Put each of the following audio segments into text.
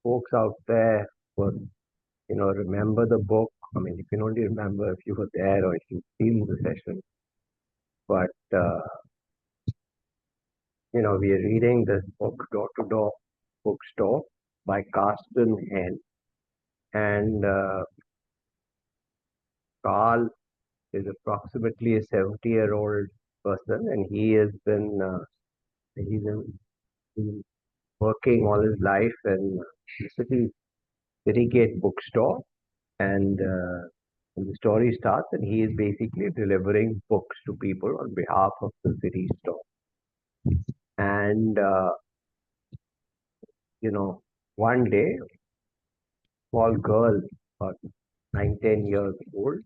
folks out there would, remember the book. I mean, you can only remember if you were there or if you've seen the session. But, we are reading this book, Door-to-Door Bookstore by Carsten Henn. And Carl is approximately a 70-year-old person, and he's been working all his life in the city gate bookstore. And the story starts, and he is basically delivering books to people on behalf of the city store. And one day, small girl, about 9, 10 years old,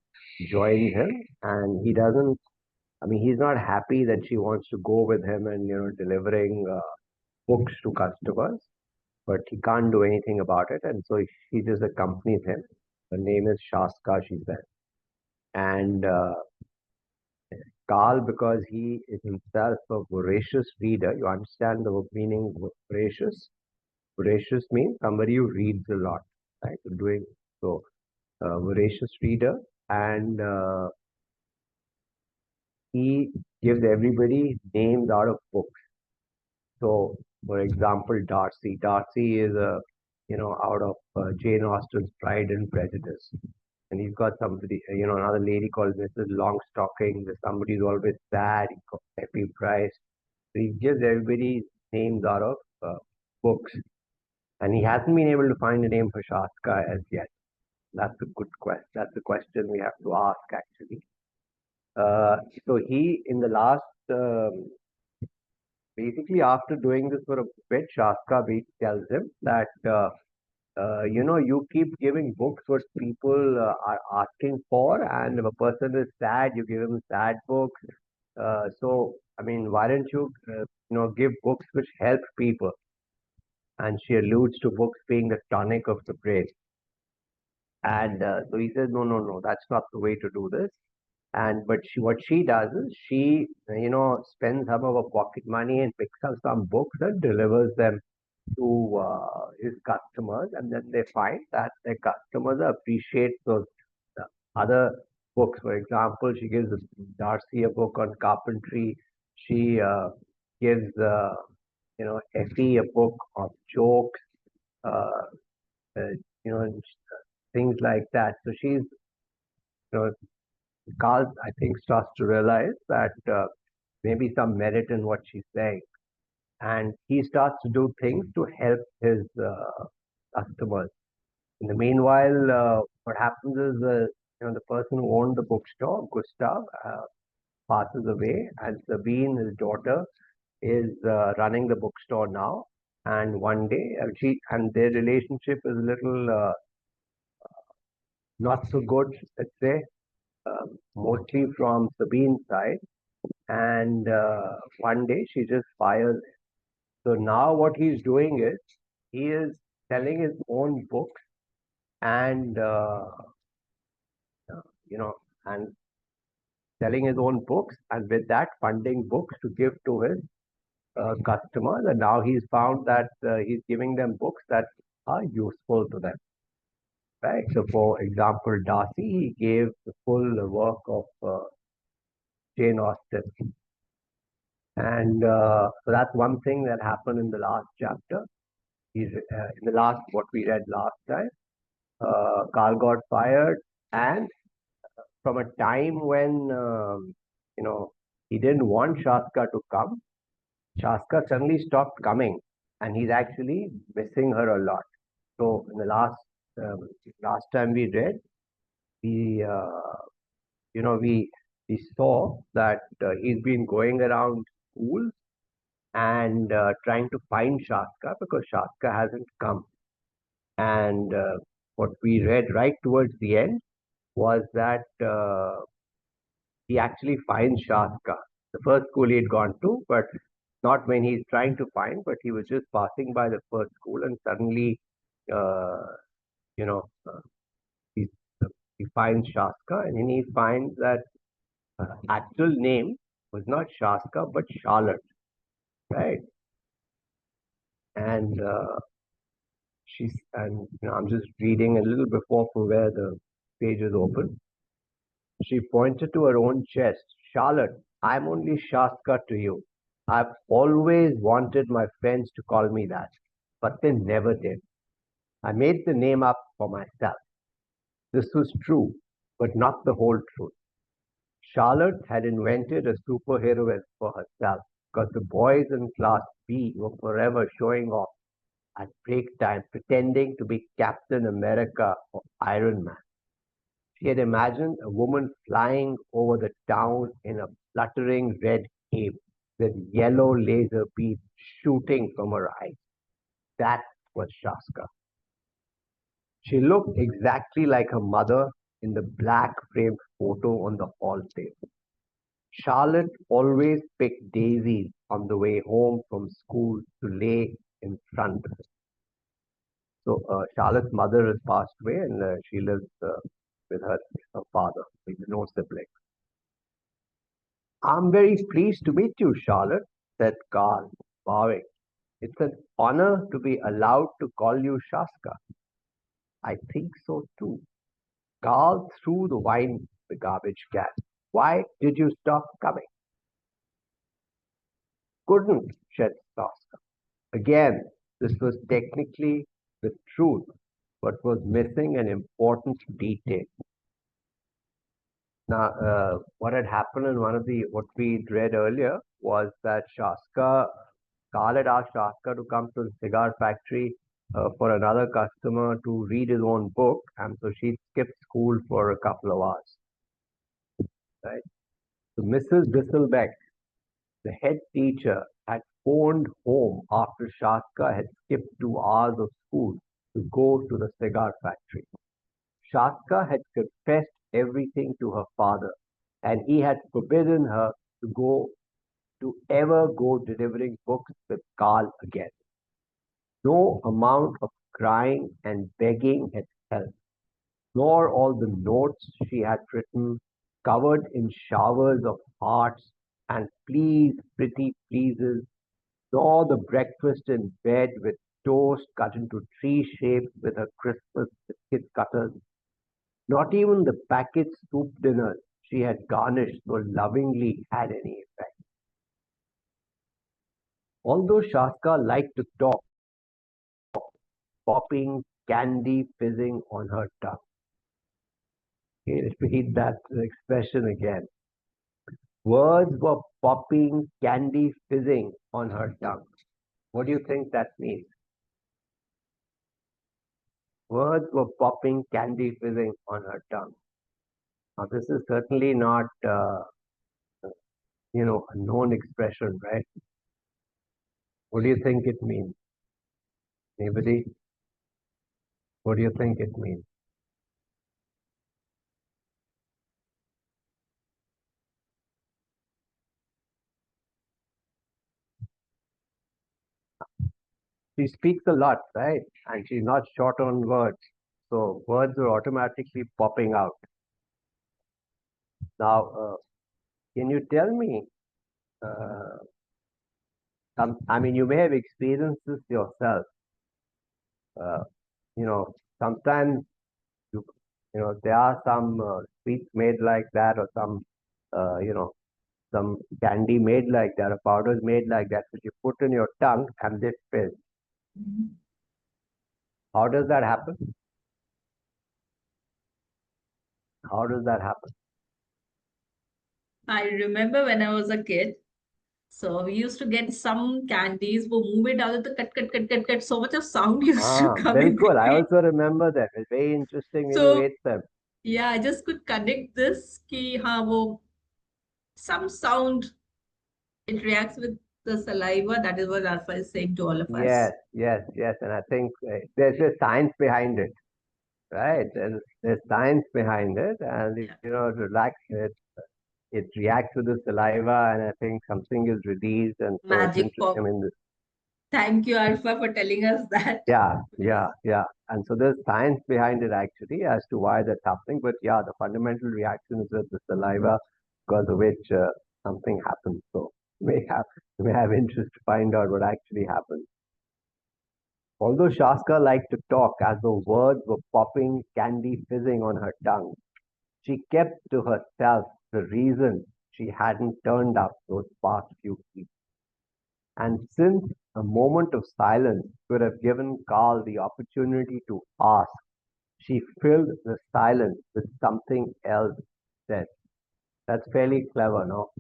joins him, and he doesn't. I mean, he's not happy that she wants to go with him and delivering books to customers, but he can't do anything about it, and so she just accompanies him. Her name is Shaska, she said, and Carl, because he is himself a voracious reader. You understand the meaning voracious? Voracious means somebody who reads a lot, right? Doing so, voracious reader, and he gives everybody names out of books. So, for example, Darcy. Darcy is out of Jane Austen's Pride and Prejudice. And he's got somebody, another lady called Mrs. Longstocking. There's somebody who's always sad. He's got Peppy Price. So he gives everybody names out of books. And he hasn't been able to find a name for Shaska as yet. That's a good question. That's a question we have to ask, actually. So he, in the last, basically after doing this for a bit, Shaska tells him that, you keep giving books what people are asking for, and if a person is sad, you give him sad books. So, I mean, why don't you, give books which help people? And she alludes to books being the tonic of the brain. And so he says, no, no, no, that's not the way to do this. And but what she does is she, spends some of her pocket money and picks up some books and delivers them to his customers, and then they find that their customers appreciate those other books. For example, she gives Darcy a book on carpentry. She gives Effie a book of jokes, uh, uh, you know, things like that. So know, Carl, I think, starts to realize that maybe some merit in what she's saying, and he starts to do things to help his customers. In the meanwhile, what happens is, the person who owned the bookstore, Gustav, passes away, and Sabine, his daughter, is running the bookstore now. And one day, their relationship is a little not so good, let's say, mostly from Sabine's side. And one day, she just fires. So now, what he's doing is he is selling his own books and you know and selling his own books, and with that funding books to give to his customers. And now he's found that he's giving them books that are useful to them, right? So for example, Darcy, he gave the full work of Jane Austen. And so that's one thing that happened in the last chapter. In the last, what we read last time, Carl got fired, and from a time when he didn't want Shaska to come, Shaska suddenly stopped coming, and he's actually missing her a lot. So in the last time we read, we we saw that he's been going around schools and trying to find Shaska because Shaska hasn't come. And what we read right towards the end was that he actually finds Shaska, the first school he had gone to, but not when he's trying to find, but he was just passing by the first school, and suddenly, uh, you know, uh, he, he finds Shaska, and then he finds that actual name was not Shaska, but Charlotte, right? And And I'm just reading a little before from where the page is open. She pointed to her own chest. Charlotte, I'm only Shaska to you. I've always wanted my friends to call me that, but they never did. I made the name up for myself. This was true, but not the whole truth. Charlotte had invented a superheroine for herself because the boys in class B were forever showing off at break time, pretending to be Captain America or Iron Man. She had imagined a woman flying over the town in a fluttering red cape with yellow laser beams shooting from her eyes. That was Shaska. She looked exactly like her mother in the black framed photo on the hall table. Charlotte always picked daisies on the way home from school to lay in front of her. So Charlotte's mother has passed away, and she lives with her father, with no siblings. I'm very pleased to meet you, Charlotte, said Carl, bowing. It's an honor to be allowed to call you Shaska. I think so too. Carl threw the wine the garbage can. Why did you stop coming? Couldn't, said Shaska. Again, this was technically the truth, but was missing an important detail. Now, what had happened in what we read earlier was that Carl had asked Shaska to come to the cigar factory for another customer to read his own book, and so she skipped school for a couple of hours. Right? So Mrs. Bisselbeck, the head teacher, had phoned home after Shaska had skipped 2 hours of school to go to the cigar factory. Shaska had confessed everything to her father, and he had forbidden her to ever go delivering books with Carl again. No amount of crying and begging had helped, nor all the notes she had written, covered in showers of hearts and please, pretty pleases, nor the breakfast in bed with toast cut into tree shapes with her Christmas biscuit cutters. Not even the packet soup dinners she had garnished so lovingly had any effect. Although Shaska liked to talk, popping candy fizzing on her tongue. Okay, let's repeat that expression again. Words were popping candy fizzing on her tongue. What do you think that means? Words were popping candy fizzing on her tongue. Now, this is certainly not, a known expression, right? What do you think it means? Anybody? What do you think it means? She speaks a lot, right? And she's not short on words. So words are automatically popping out. Now, can you tell me, uh, you may have experienced this yourself. Uh, Sometimes there are some sweets made like that, or some candy made like that, or powders made like that, which you put in your tongue and they fizz. How does that happen? How does that happen? I remember when I was a kid, so we used to get some candies, वो मुंह में डालो तो cut cut cut cut cut so much of sound used to come in बिल्कुल. I between. also remember that. It's very interesting when you So ate them. yeah, I just could connect this कि हाँ वो some sound it reacts with the saliva. That is what Alpha is saying to all of Yes, us. yes, yes. And I think there's a science behind it, right? There's science behind it, and Yeah, relax it reacts with the saliva, and I think something is released, and so it's magic interesting. I pop. mean, Thank you, Alpha, for telling us that. yeah, yeah, yeah. And so there's science behind it actually as to why that's happening. But yeah, the fundamental reaction is with the saliva because of which something happens. So you may have interest to find out what actually happens. Although Shaska liked to talk as though words were popping candy fizzing on her tongue, she kept to herself the reason she hadn't turned up those past few weeks. And since a moment of silence would have given Carl the opportunity to ask, she filled the silence with something else said. That's fairly clever, no?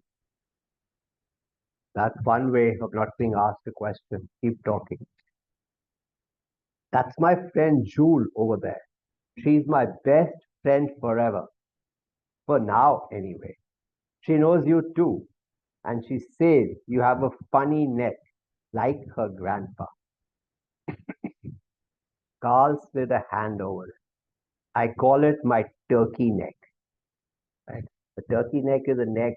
That's one way of not being asked a question. Keep talking. That's my friend Jule over there. She's my best friend forever. For now, anyway. She knows you too. And she says you have a funny neck, like her grandpa. Carl slid a hand over it. I call it my turkey neck. Right? The turkey neck is a neck,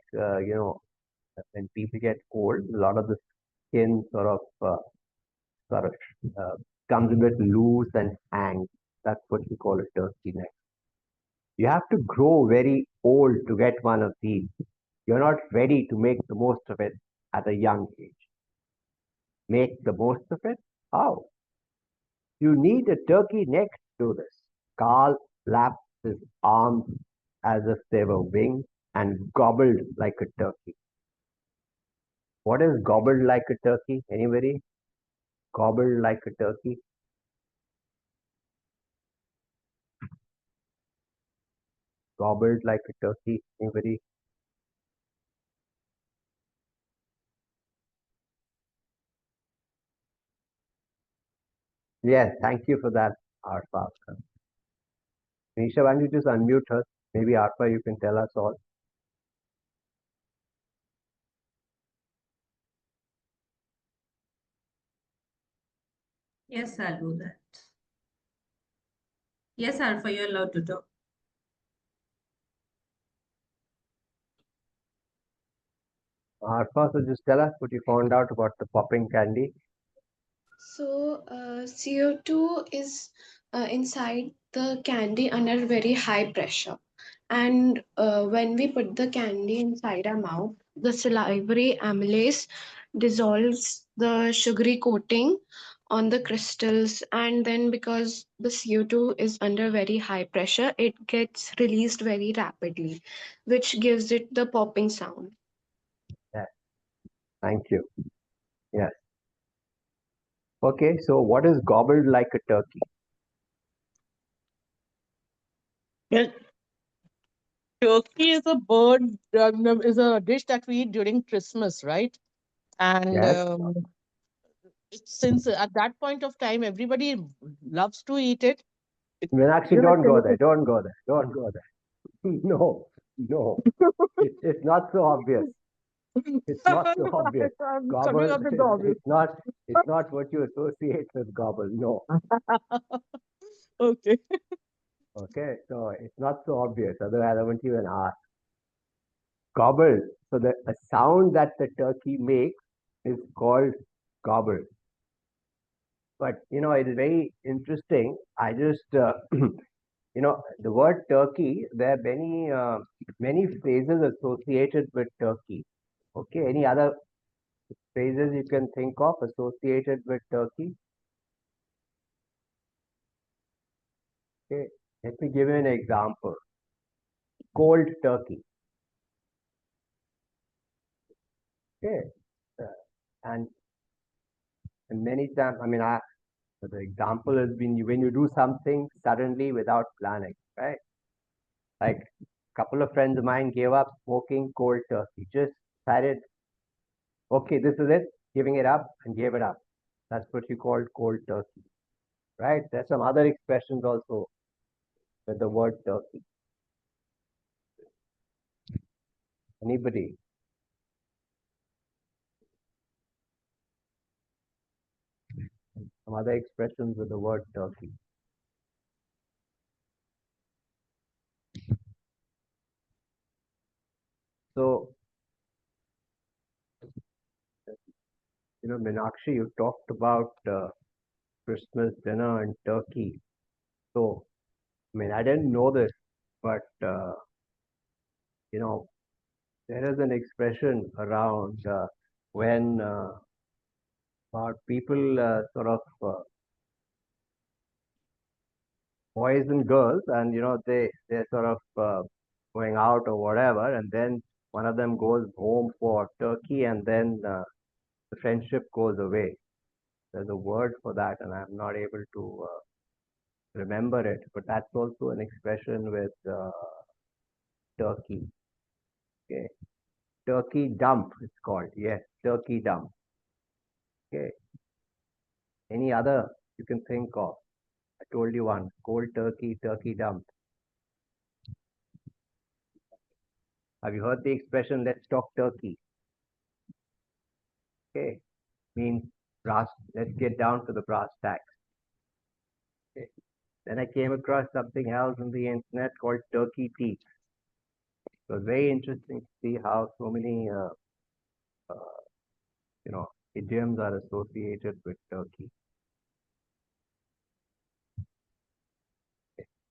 when people get old, a lot of the skin sort of uh, comes a bit loose and hangs. That's what we call a turkey neck. You have to grow very old to get one of these. You're not ready to make the most of it at a young age. Make the most of it? How? You need a turkey neck to do this. Carl flapped his arms as if they were wings and gobbled like a turkey. What is gobbled like a turkey? Anybody? Gobbled like a turkey? Gobbled like a turkey? Anybody? Yes, thank you for that, Arpa. Nisha, why don't you just unmute her? Maybe Arpa, you can tell us all. Yes, I'll do that. Yes, Alpha, you're allowed to talk. Arpa, so just tell us what you found out about the popping candy. So, CO2 is inside the candy under very high pressure. And when we put the candy inside our mouth, the salivary amylase dissolves the sugary coating on the crystals. And then, because the CO2 is under very high pressure, it gets released very rapidly, which gives it the popping sound. Yes, thank you. Yes. Okay, so what is gobbled like a turkey? Well, turkey is a bird, is a dish that we eat during Christmas, right? And Yes. since at that point of time everybody loves to eat it, it Meenakshi, you know, don't go there. celebrate- Don't go there. Don't go there. No, no. It's not so obvious. It's not so obvious. I'm coming Gobble, up with the obvious. it's not what you associate with gobble. No. Okay. Okay, so it's not so obvious. Otherwise, I wouldn't even ask. Gobble. So the a sound that the turkey makes is called gobble. But it is very interesting. I just the word turkey. There are many phrases associated with turkey. Okay, any other phrases you can think of associated with turkey? Okay, let me give you an example. Cold turkey. Okay, uh, and, and many times, the example has been when you do something suddenly without planning, right? Like a couple of friends of mine gave up smoking cold turkey. Just decided, okay, this is it, giving it up and gave it up. That's what you call cold turkey, right? There's some other expressions also with the word turkey. Anybody? Some other expressions with the word turkey. So, Meenakshi, you talked about Christmas dinner and turkey. So, I didn't know this, but you know, there is an expression around when about people sort of boys and girls, and they're sort of going out or whatever, and then one of them goes home for Turkey, and then the friendship goes away. There's a word for that, and I'm not able to remember it, but that's also an expression with Turkey. Okay, turkey dump, it's called. Yes, turkey dump. Okay, any other you can think of? I told you one, cold turkey, turkey dump. Have you heard the expression, let's talk turkey? Okay, means brass, let's get down to the brass tacks. Okay. Then I came across something else on the internet called turkey teeth. It was very interesting to see how so many, uh, idioms are associated with Turkey.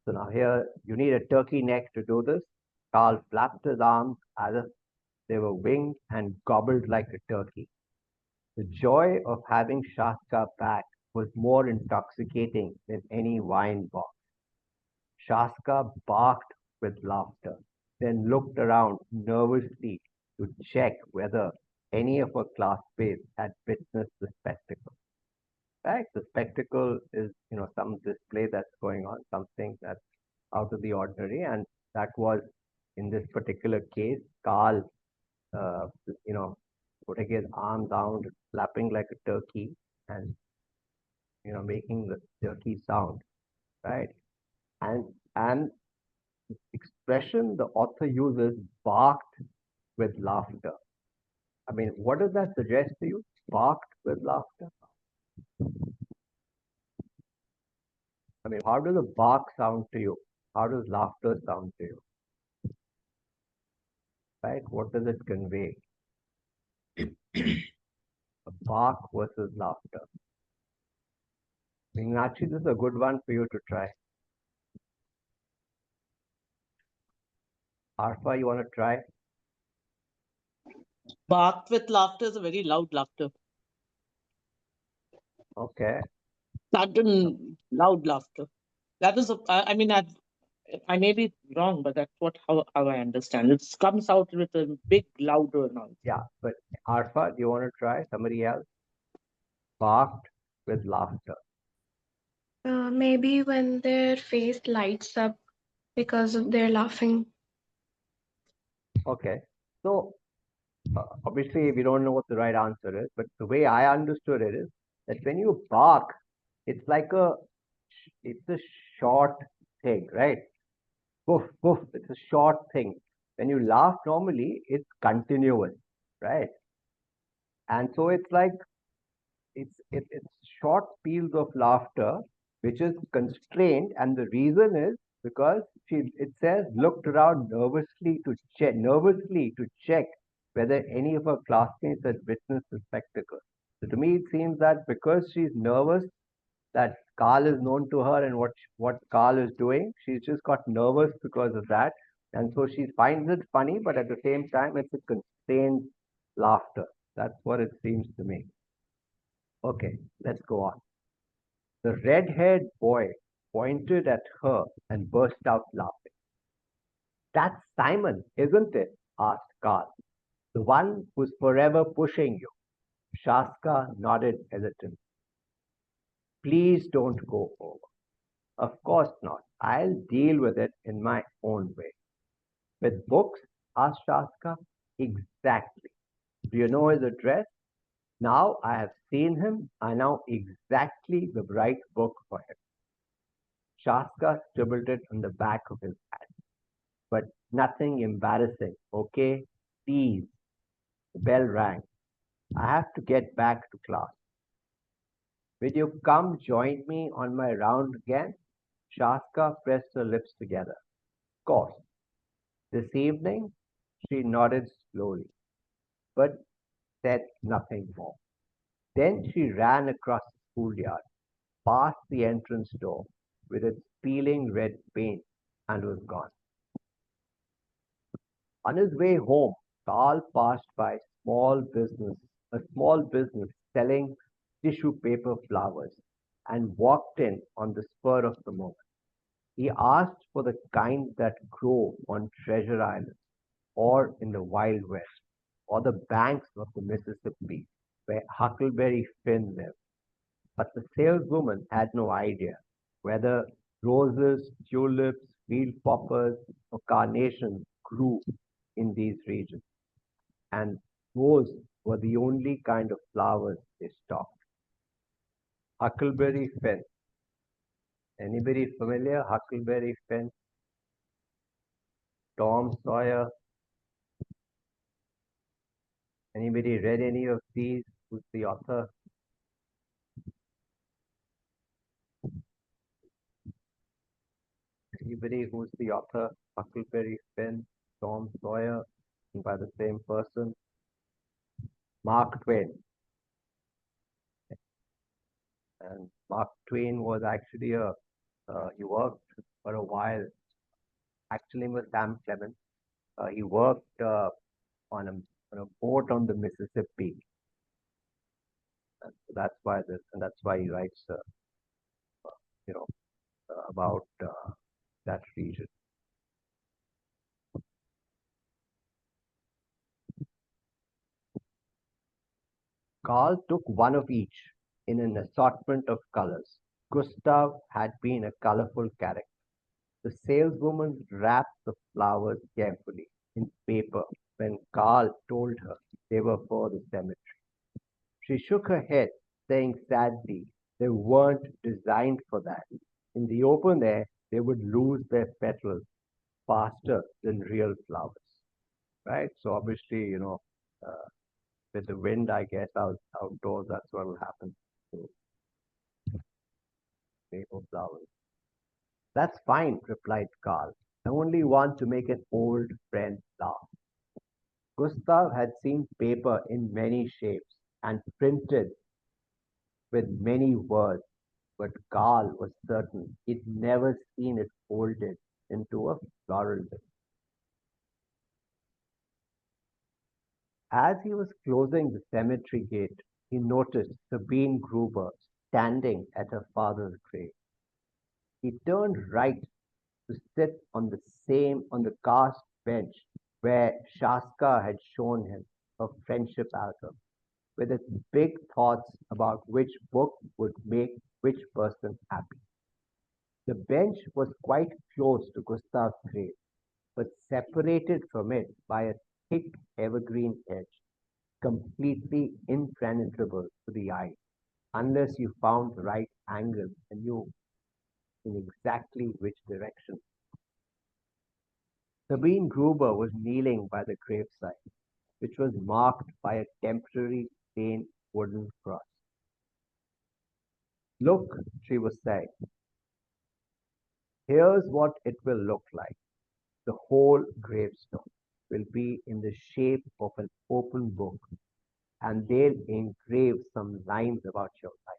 So now here, you need a turkey neck to do this. Carl flapped his arms as if they were winged and gobbled like a turkey. The joy of having Shaska back was more intoxicating than any wine box. Shaska barked with laughter, then looked around nervously to check whether any of her classmates had witnessed the spectacle. Right? The spectacle is, some display that's going on, something that's out of the ordinary, and that was, in this particular case, Carl, uh, you know, putting his arms out, flapping like a turkey, and making the turkey sound, right? And expression the author uses, barked with laughter. I mean, what does that suggest to you? Barked with laughter. I mean, how does a bark sound to you? How does laughter sound to you? Right? What does it convey? A bark versus laughter. I mean, actually, this is a good one for you to try. Arfa, you want to try? Barked with laughter is a very loud laughter. Okay. Sudden, loud laughter. That is, I mean, I may be wrong, but that's how I understand. It comes out with a big, louder noise. Yeah, but Arfa, do you want to try? Somebody else? Barked with laughter. Maybe when their face lights up because of their laughing. Okay. So, obviously, we don't know what the right answer is, but the way I understood it is that when you bark, it's like it's a short thing, right? Woof, woof, it's a short thing. When you laugh normally, it's continuous, right? And so it's like it's short peals of laughter, which is constrained, and the reason is because it says looked around nervously to check whether any of her classmates had witnessed the spectacle. So to me, it seems that because she's nervous, that Carl is known to her and what Carl is doing, she's just got nervous because of that, and so she finds it funny, but at the same time, it's a constrained laughter. That's what it seems to me. Okay, let's go on. The red-haired boy pointed at her and burst out laughing. That's Simon, isn't it? Asked Carl. The one who's forever pushing you. Shaska nodded hesitantly. Please don't go over. Of course not. I'll deal with it in my own way. With books? Asked Shaska. Exactly. Do you know his address? Now I have seen him. I know exactly the right book for him. Shaska scribbled it on the back of his hand. But nothing embarrassing, okay? Please. The bell rang. I have to get back to class. Will you come join me on my round again? Shaska pressed her lips together. Of course. This evening? She nodded slowly, but said nothing more. Then she ran across the schoolyard, past the entrance door with its peeling red paint, and was gone. On his way home, Carl passed by a small business selling tissue paper flowers, and walked in on the spur of the moment. He asked for the kind that grow on Treasure Island or in the Wild West or the banks of the Mississippi where Huckleberry Finn lived. But the saleswoman had no idea whether roses, tulips, field poppers, or carnations grew in these regions, and those were the only kind of flowers they stocked. Huckleberry Finn. Anybody familiar? Huckleberry Finn, Tom Sawyer. Anybody read any of these? Who's the author? Anybody who's the author? Huckleberry Finn, Tom Sawyer, by the same person. Mark Twain. And Mark Twain was actually he worked for a while, actually with Sam Clemens. He worked on a boat on the Mississippi. And so that's why he writes, you know, about that region. Carl took one of each in an assortment of colors. Gustav had been a colorful character. The saleswoman wrapped the flowers carefully in paper when Carl told her they were for the cemetery. She shook her head, saying sadly they weren't designed for that. In the open air, they would lose their petals faster than real flowers, right? So obviously, uh, with the wind, I guess outdoors, that's what will happen. So, paper flowers. That's fine, replied Carl. I only want to make an old friend laugh. Gustav had seen paper in many shapes and printed with many words, but Carl was certain he'd never seen it folded into a floral list. As he was closing the cemetery gate, he noticed Sabine Gruber standing at her father's grave. He turned right to sit on the cast bench where Shaska had shown him her friendship album, with its big thoughts about which book would make which person happy. The bench was quite close to Gustav's grave, but separated from it by a thick evergreen hedge, completely impenetrable to the eye, unless you found the right angle and knew in exactly which direction. Sabine Gruber was kneeling by the graveside, which was marked by a temporary stained wooden cross. Look, she was saying, here's what it will look like. The whole gravestone will be in the shape of an open book, and they'll engrave some lines about your life.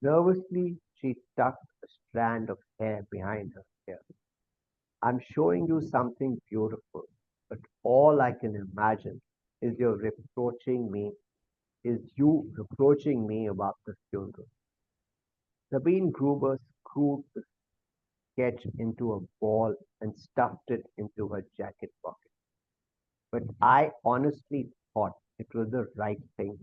Nervously, she tucked a strand of hair behind her ear. I'm showing you something beautiful, but all I can imagine is you reproaching me about the funeral. Sabine Gruber screwed the sketch into a ball and stuffed it into her jacket pocket. But I honestly thought it was the right thing.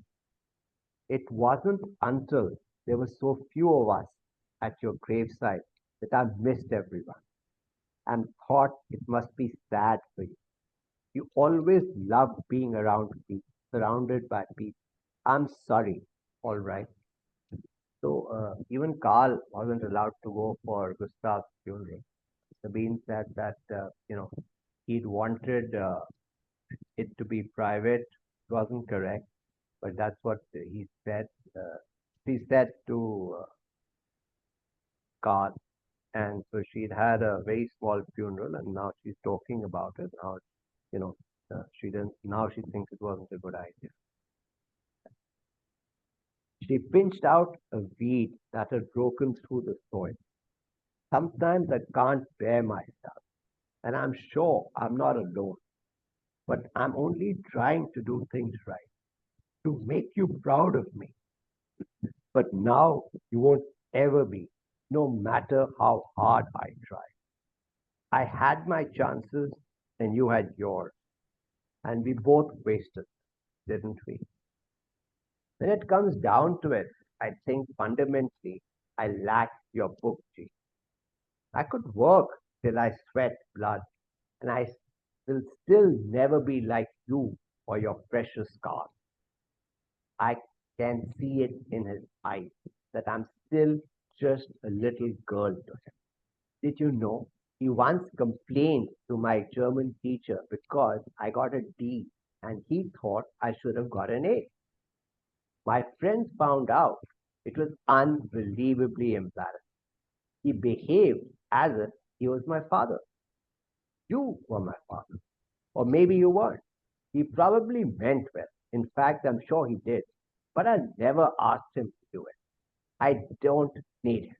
It wasn't until there were so few of us at your graveside that I missed everyone and thought it must be sad for you. You always loved being around people, surrounded by people. I'm sorry, all right. So even Carl wasn't allowed to go for Gustav's funeral. Sabine said that he'd wanted it to be private. It wasn't correct, but that's what he said. She said to Carl, and so she'd had a very small funeral, and now she's talking about it. Now, you know, she didn't. Now she thinks it wasn't a good idea. She pinched out a weed that had broken through the soil. Sometimes I can't bear myself, and I'm sure I'm not alone, but I'm only trying to do things right, to make you proud of me. But now you won't ever be. no matter how hard I tried. I had my chances and you had yours, and we both wasted, didn't we? When it comes down to it, I think fundamentally I lack your book, G. I could work till I sweat blood, and I will still never be like you or your precious Carl. I can see it in his eyes that I'm still just a little girl to him. Did you know? He once complained to my German teacher because I got a D and he thought I should have got an A. My friends found out. It was unbelievably embarrassing. He behaved as if he was my father. You were my father. Or maybe you weren't. He probably meant well. In fact, I'm sure he did. But I never asked him to do it. I don't need him.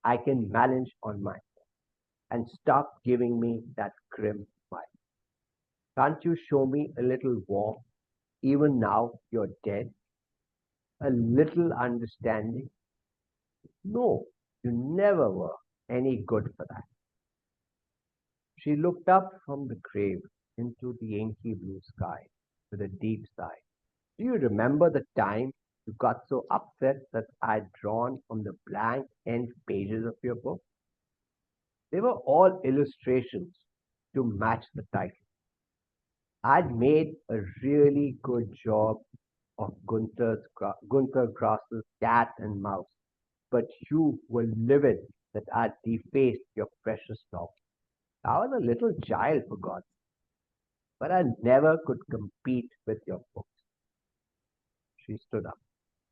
I can manage on my own. And stop giving me that grim smile. Can't you show me a little warmth, even now you're dead? A little understanding? No, you never were any good for that. She looked up from the grave into the inky blue sky with a deep sigh. Do you remember the time you got so upset that I'd drawn on the blank end pages of your book? They were all illustrations to match the title. I'd made a really good job of Gunther Grass's cat and mouse, but you were livid that I'd defaced your precious novel. I was a little child, for God's sake, but I never could compete with your books. She stood up.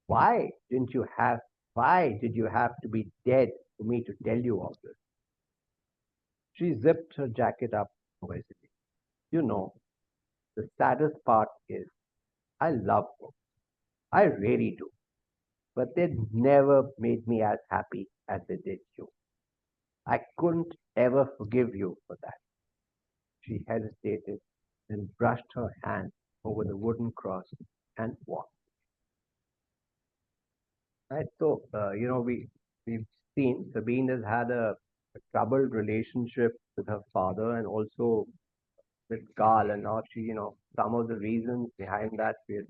Why didn't you have, why did you have to be dead for me to tell you all this? She zipped her jacket up noisily. You know, the saddest part is I love books. I really do. But they never made me as happy as they did you. I couldn't ever forgive you for that. She hesitated, then brushed her hand over the wooden cross and walked. Right. So, we've seen Sabine has had a troubled relationship with her father and also with Carl, and now she, some of the reasons behind that we're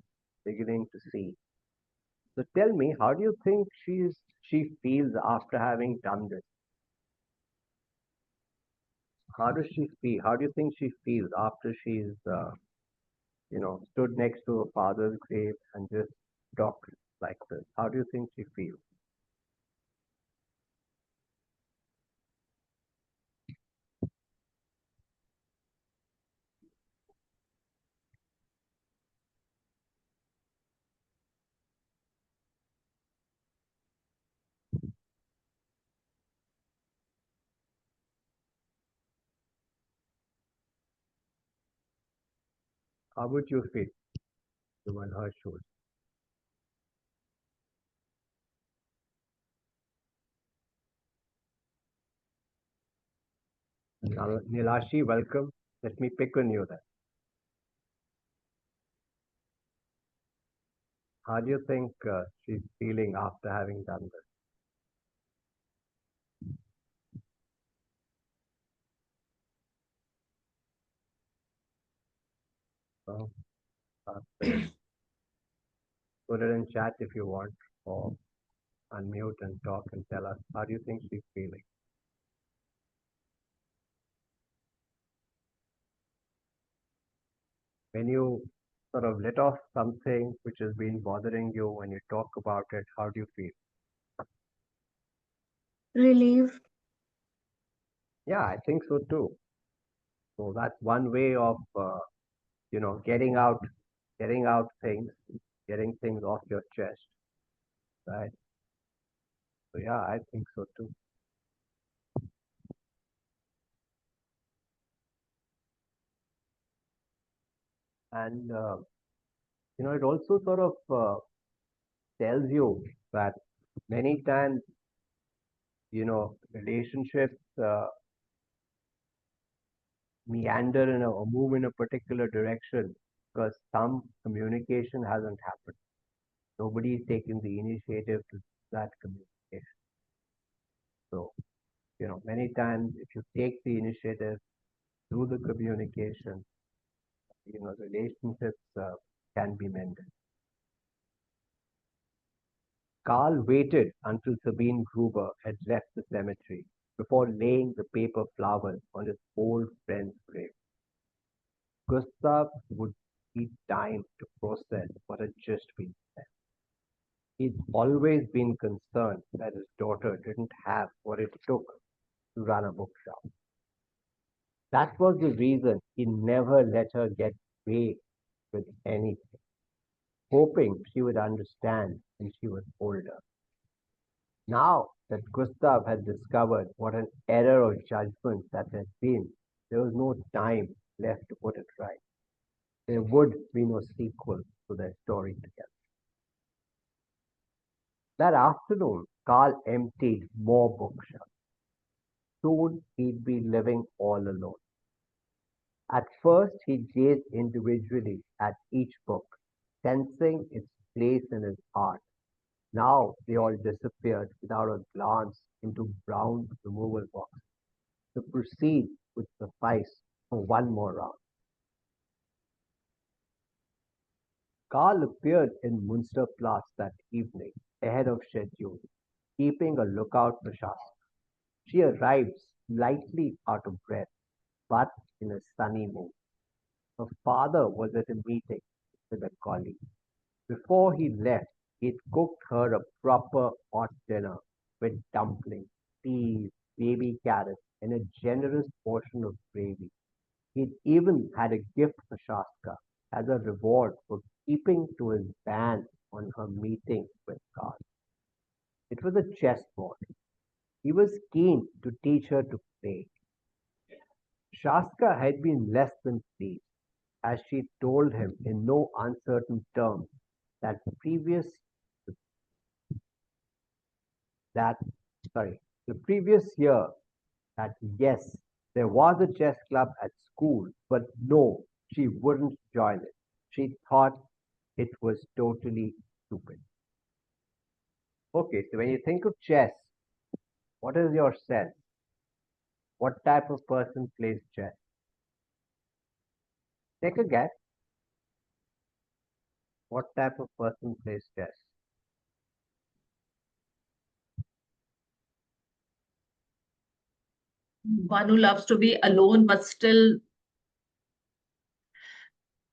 beginning to see. So, tell me, how do you think she feels after having done this? How does she feel? How do you think she feels after she's, stood next to her father's grave and just talked like this? How do you think she feels? How would you feel in her shoes? Nilashi, welcome. Let me pick on you then. How do you think she's feeling after having done this? So, put it in chat if you want, or unmute and talk and tell us how do you think she's feeling. When you sort of let off something which has been bothering you, when you talk about it, how do you feel? Relieved. Yeah, I think so too. So that's one way of getting out things, getting things off your chest, right? So yeah, I think so too. And it also sort of tells you that many times, relationships meander or move in a particular direction because some communication hasn't happened. Nobody's taken the initiative to that communication. So, many times if you take the initiative, through the communication, relationships can be mended. Carl waited until Sabine Gruber had left the cemetery before laying the paper flowers on his old friend's grave. Gustav would need time to process what had just been said. He'd always been concerned that his daughter didn't have what it took to run a bookshop. That was the reason he never let her get away with anything, hoping she would understand when she was older. Now that Gustav had discovered what an error of judgment that had been, there was no time left to put it right. There would be no sequel to their story together. That afternoon, Carl emptied more bookshelves. Soon he'd be living all alone. At first, he gazed individually at each book, sensing its place in his heart. Now they all disappeared without a glance into brown removal boxes. The proceeds would suffice for one more round. Carl appeared in Munsterplatz that evening, ahead of schedule, keeping a lookout for Shaska. She arrived slightly out of breath, but in a sunny mood. Her father was at a meeting with a colleague. Before he left, he'd cooked her a proper hot dinner with dumplings, peas, baby carrots, and a generous portion of gravy. He'd even had a gift for Shaska as a reward for keeping to his ban on her meeting with God. It was a chessboard. He was keen to teach her to play. Shaska had been less than pleased as she told him in no uncertain terms that previous that sorry the previous year that yes, there was a chess club at school, but no, she wouldn't join it. She thought it was totally stupid. Okay, so when you think of chess, what is your sense? What type of person plays chess? Take a guess. What type of person plays chess? One who loves to be alone, but still,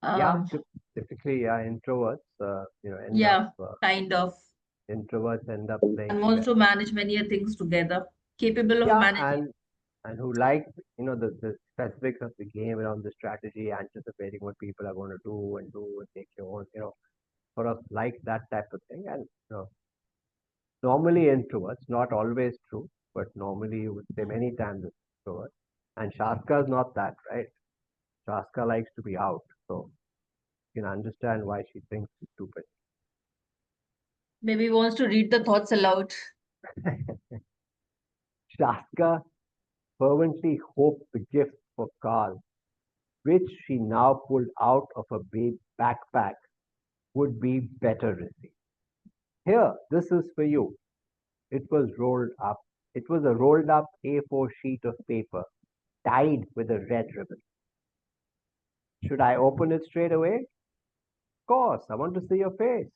Yeah, um, typically, yeah, introverts, end up yeah, kind of, introverts end up playing and wants chess. to manage many things together, capable of Yeah, managing. and who like the specifics of the game around the strategy, anticipating what people are going to do and take your own, sort of like that type of thing. And normally introverts, not always true, but normally you would say many times it's introvert. And Shaska is not that, right? Shaska likes to be out, so you can understand why she thinks it's stupid. Maybe wants to read the thoughts aloud. Shaska fervently hoped the gift for Carl, which she now pulled out of her big backpack, would be better received. Here, this is for you. It was rolled up. It was a rolled up A4 sheet of paper tied with a red ribbon. Should I open it straight away? Of course, I want to see your face.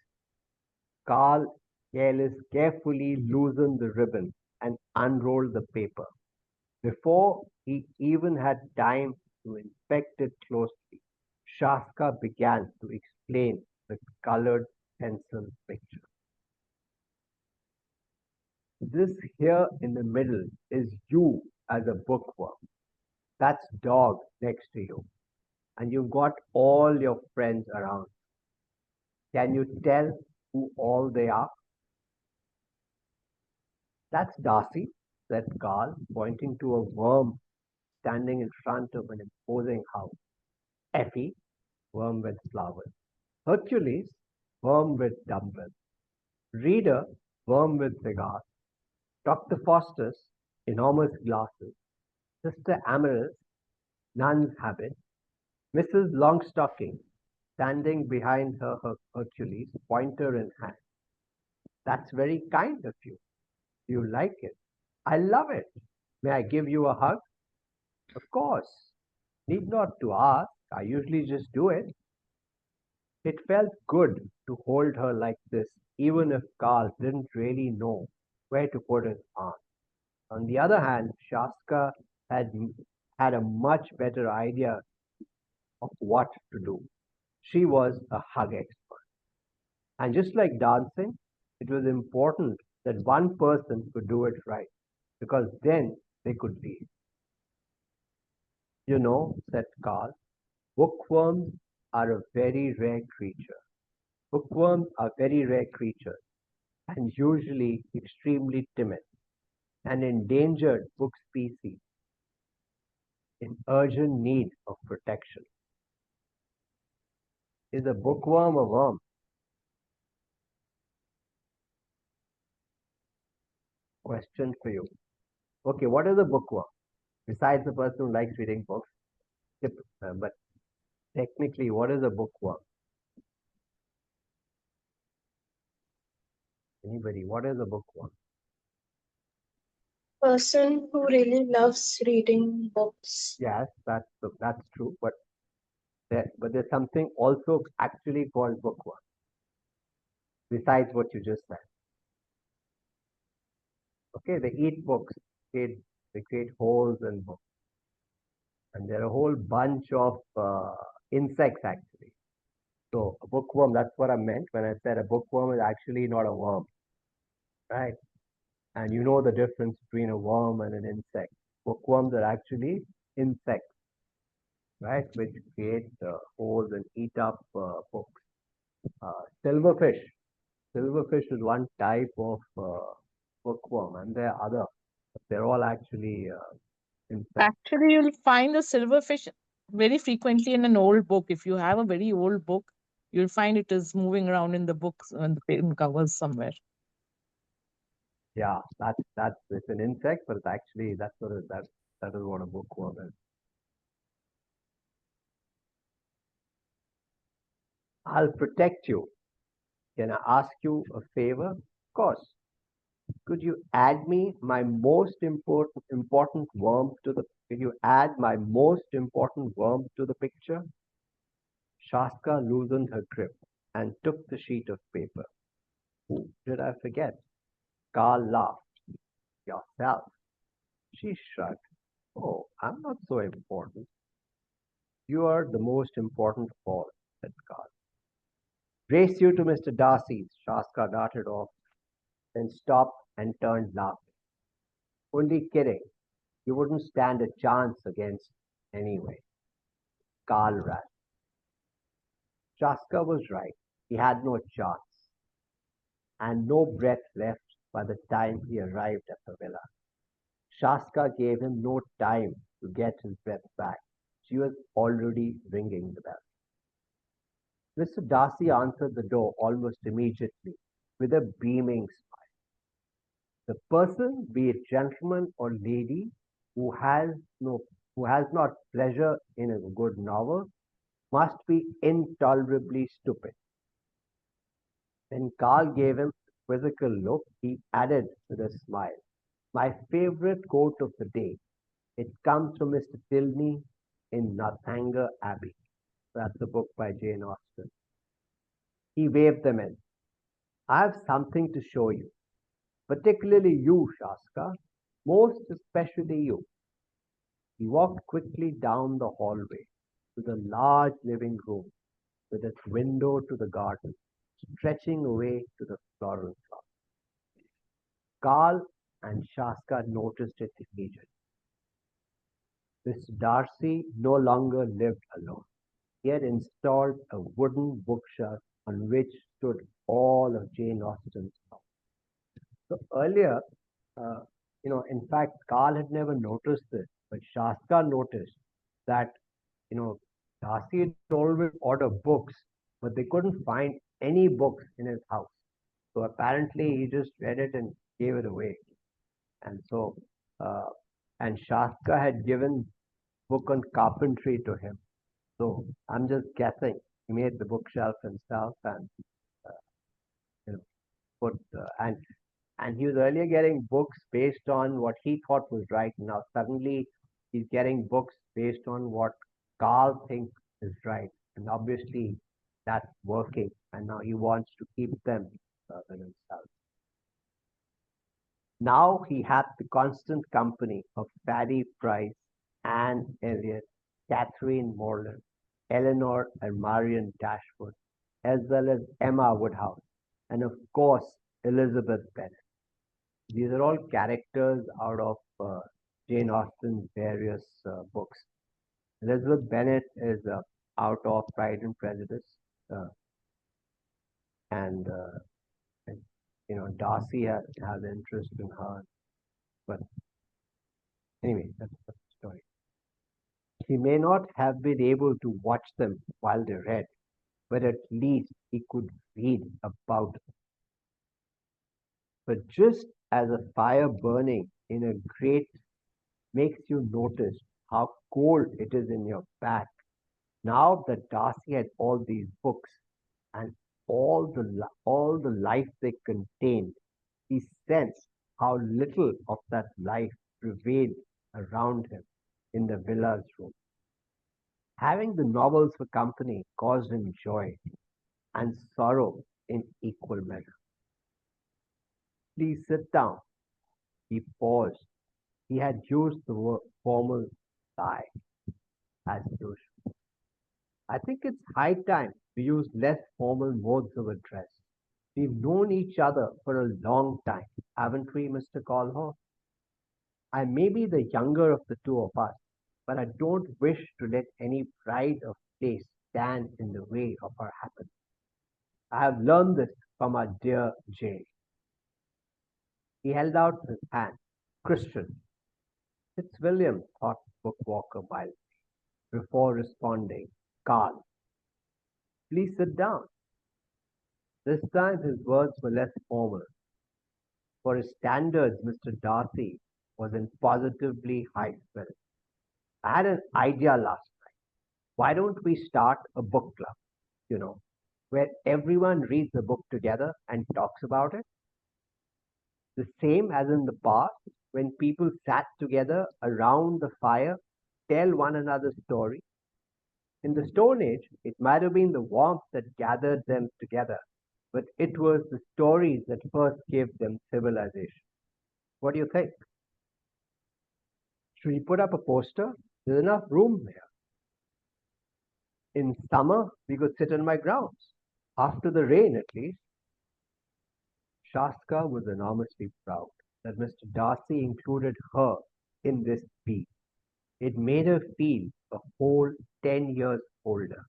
Carl carefully loosened the ribbon and unrolled the paper. Before he even had time to inspect it closely, Shaska began to explain the colored pencil picture. This here in the middle is you as a bookworm. That's dog next to you. And you've got all your friends around. Can you tell who all they are? That's Darcy, said Carl, pointing to a worm standing in front of an imposing house. Effie, worm with flowers. Hercules, worm with dumbbells. Reader, worm with cigars. Dr. Faustus, enormous glasses. Sister Amaryllis, nun's habit. Mrs. Longstocking, standing behind her Hercules, pointer in hand. That's very kind of you. You like it. I love it. May I give you a hug? Of course. Need not to ask. I usually just do it. It felt good to hold her like this, even if Carl didn't really know where to put his arm. On the other hand, Shaska had had a much better idea of what to do. She was a hug expert. And just like dancing, it was important that one person could do it right, because then they could lead. You know, said Carl, bookworms are a very rare creature. Bookworms are very rare creatures and usually extremely timid, an endangered book species in urgent need of protection. Is a bookworm a worm? Question for you. Okay, what is a bookworm? Besides the person who likes reading books, but technically, what is a bookworm? Anybody? What is a bookworm? Person who really loves reading books. Yes, that's true. But there's something also actually called bookworm. Besides what you just said. Okay, they eat books. They create holes in books, and there are a whole bunch of insects actually. So a bookworm, that's what I meant when I said a bookworm is actually not a worm, right? And you know the difference between a worm and an insect. Bookworms are actually insects, right, which create holes and eat up books. Silverfish. Silverfish is one type of bookworm, and there are other. They're all actually insects. Actually, you'll find the silverfish very frequently in an old book. If you have a very old book, you'll find it is moving around in the books and the covers somewhere. Yeah, that's it's an insect, but it's actually that is what a bookworm is. I'll protect you. Can I ask you a favor? Of course. Could you add me my most important worm to the Could you add my most important worm to the picture? Shaska loosened her grip and took the sheet of paper. Who did I forget? Carl laughed. Yourself. She shrugged. Oh, I'm not so important. You are the most important of all, said Carl. Race you to Mr. Darcy's. Shaska darted off, then stopped and turned laughing. Only kidding. You wouldn't stand a chance against anyway. Carl ran. Shaska was right. He had no chance, and no breath left by the time he arrived at the villa. Shaska gave him no time to get his breath back. She was already ringing the bell. Mr. Darcy answered the door almost immediately with a beaming smile. The person, be it gentleman or lady, who has no who has not pleasure in a good novel must be intolerably stupid. When Carl gave him a quizzical look, he added with a smile, my favorite quote of the day. It comes from Mr. Tilney in Northanger Abbey. That's a book by Jane Austen. He waved them in. I have something to show you, particularly you, Shaska, most especially you. He walked quickly down the hallway to the large living room with its window to the garden, stretching away to the floral plot. Carl and Shaska noticed it immediately. Mr. Darcy no longer lived alone. He had installed a wooden bookshelf on which stood all of Jane Austen's novels. So earlier, uh, in fact, Carl had never noticed this, but Shaska noticed that, Darcy had always ordered books, but they couldn't find any books in his house. So apparently, he just read it and gave it away. And so, uh, and Shaska had given book on carpentry to him. So I'm just guessing. He made the bookshelf himself and uh, you know, put and And he was earlier getting books based on what he thought was right. Now suddenly he's getting books based on what Carl thinks is right. And obviously that's working. And now he wants to keep them with himself. Now he had the constant company of Fatty Price, Anne Elliot, Catherine Morland, Eleanor and Marion Dashwood, as well as Emma Woodhouse, and of course Elizabeth Bennet. These are all characters out of Jane Austen's various books. Elizabeth Bennet is out of Pride and Prejudice, uh, and, and Darcy has interest in her. But anyway, that's the story. He may not have been able to watch them while they read, but at least he could read about them. But just as a fire burning in a grate makes you notice how cold it is in your back, now that Darcy had all these books and all the life they contained, he sensed how little of that life prevailed around him in the villa's room. Having the novels for company caused him joy and sorrow in equal measure. Please sit down. He paused. He had used the word formal I as usual. I think it's high time we use less formal modes of address. We've known each other for a long time, haven't we, Mr. Calhoun? I may be the younger of the two of us, but I don't wish to let any pride of place stand in the way of our happiness. I have learned this from our dear Jane. He held out his hand. Christian. Fitzwilliam, thought Bookwalker mildly, before responding. Carl, please sit down. This time his words were less formal. For his standards, Mr. Darcy was in positively high spirits. I had an idea last night. Why don't we start a book club, you know, where everyone reads a book together and talks about it? The same as in the past, when people sat together around the fire, tell one another stories. In the Stone Age, it might have been the warmth that gathered them together, but it was the stories that first gave them civilization. What do you think? Should we put up a poster? There's enough room here. In summer, we could sit on my grounds. After the rain, at least. Shaska was enormously proud that Mr. Darcy included her in this speech. It made her feel a whole 10 years older.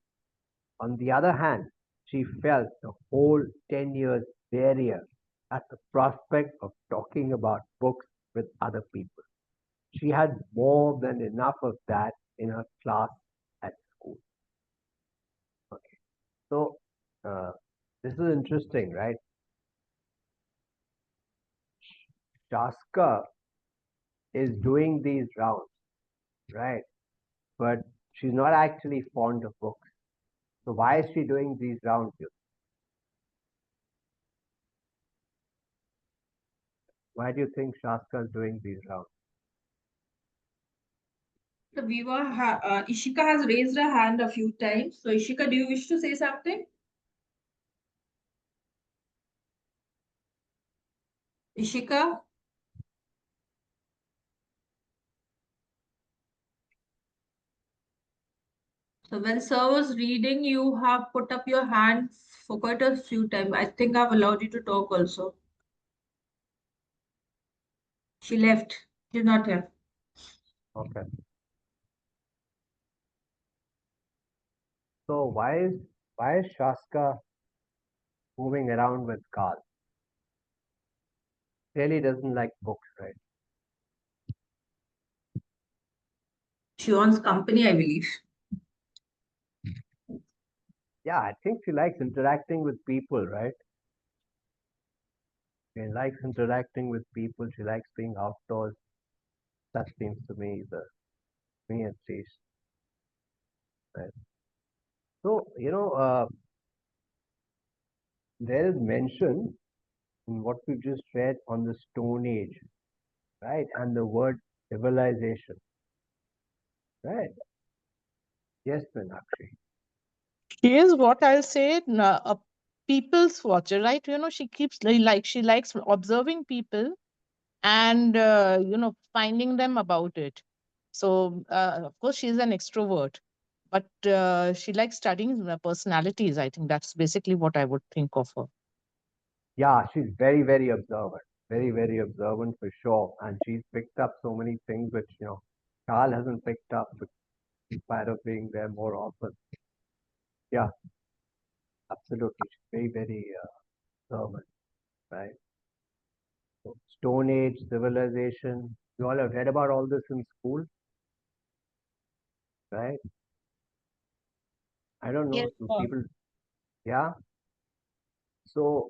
On the other hand, she felt a whole 10 years wearier at the prospect of talking about books with other people. She had more than enough of that in her class at school. Okay, so uh, this is interesting, right? Shaska is doing these rounds, right? But she's not actually fond of books. So why is she doing these rounds? Why do you think Shaska is doing these rounds? The viewer, Ishika has raised her hand a few times. So, Ishika, do you wish to say something? Ishika? So, when sir was reading, you have put up your hand for quite a few times. I think I've allowed you to talk also. She left. She's not here. Okay. So why is Shaska moving around with Carl? Clearly doesn't like books, right? She wants company, I believe. Yeah, I think she likes interacting with people, right? She likes interacting with people. She likes being outdoors. That seems to me me at least. Right? So there is mention in what we just read on the Stone Age, right? And the word civilization, right? Yes, Meenakshi. She is what I'll say, a people's watcher, right? She keeps she likes observing people and finding them about it. So of course she's an extrovert, but she likes studying personalities. I think that's basically what I would think of her. Yeah, she's very, very observant. Very, very observant for sure. And she's picked up so many things which, Carl hasn't picked up in spite of being there more often. Yeah, absolutely. She's very, very observant, right? So, Stone Age, civilization. You all have read about all this in school, right? I don't know. Yes, Do sir. people, yeah. So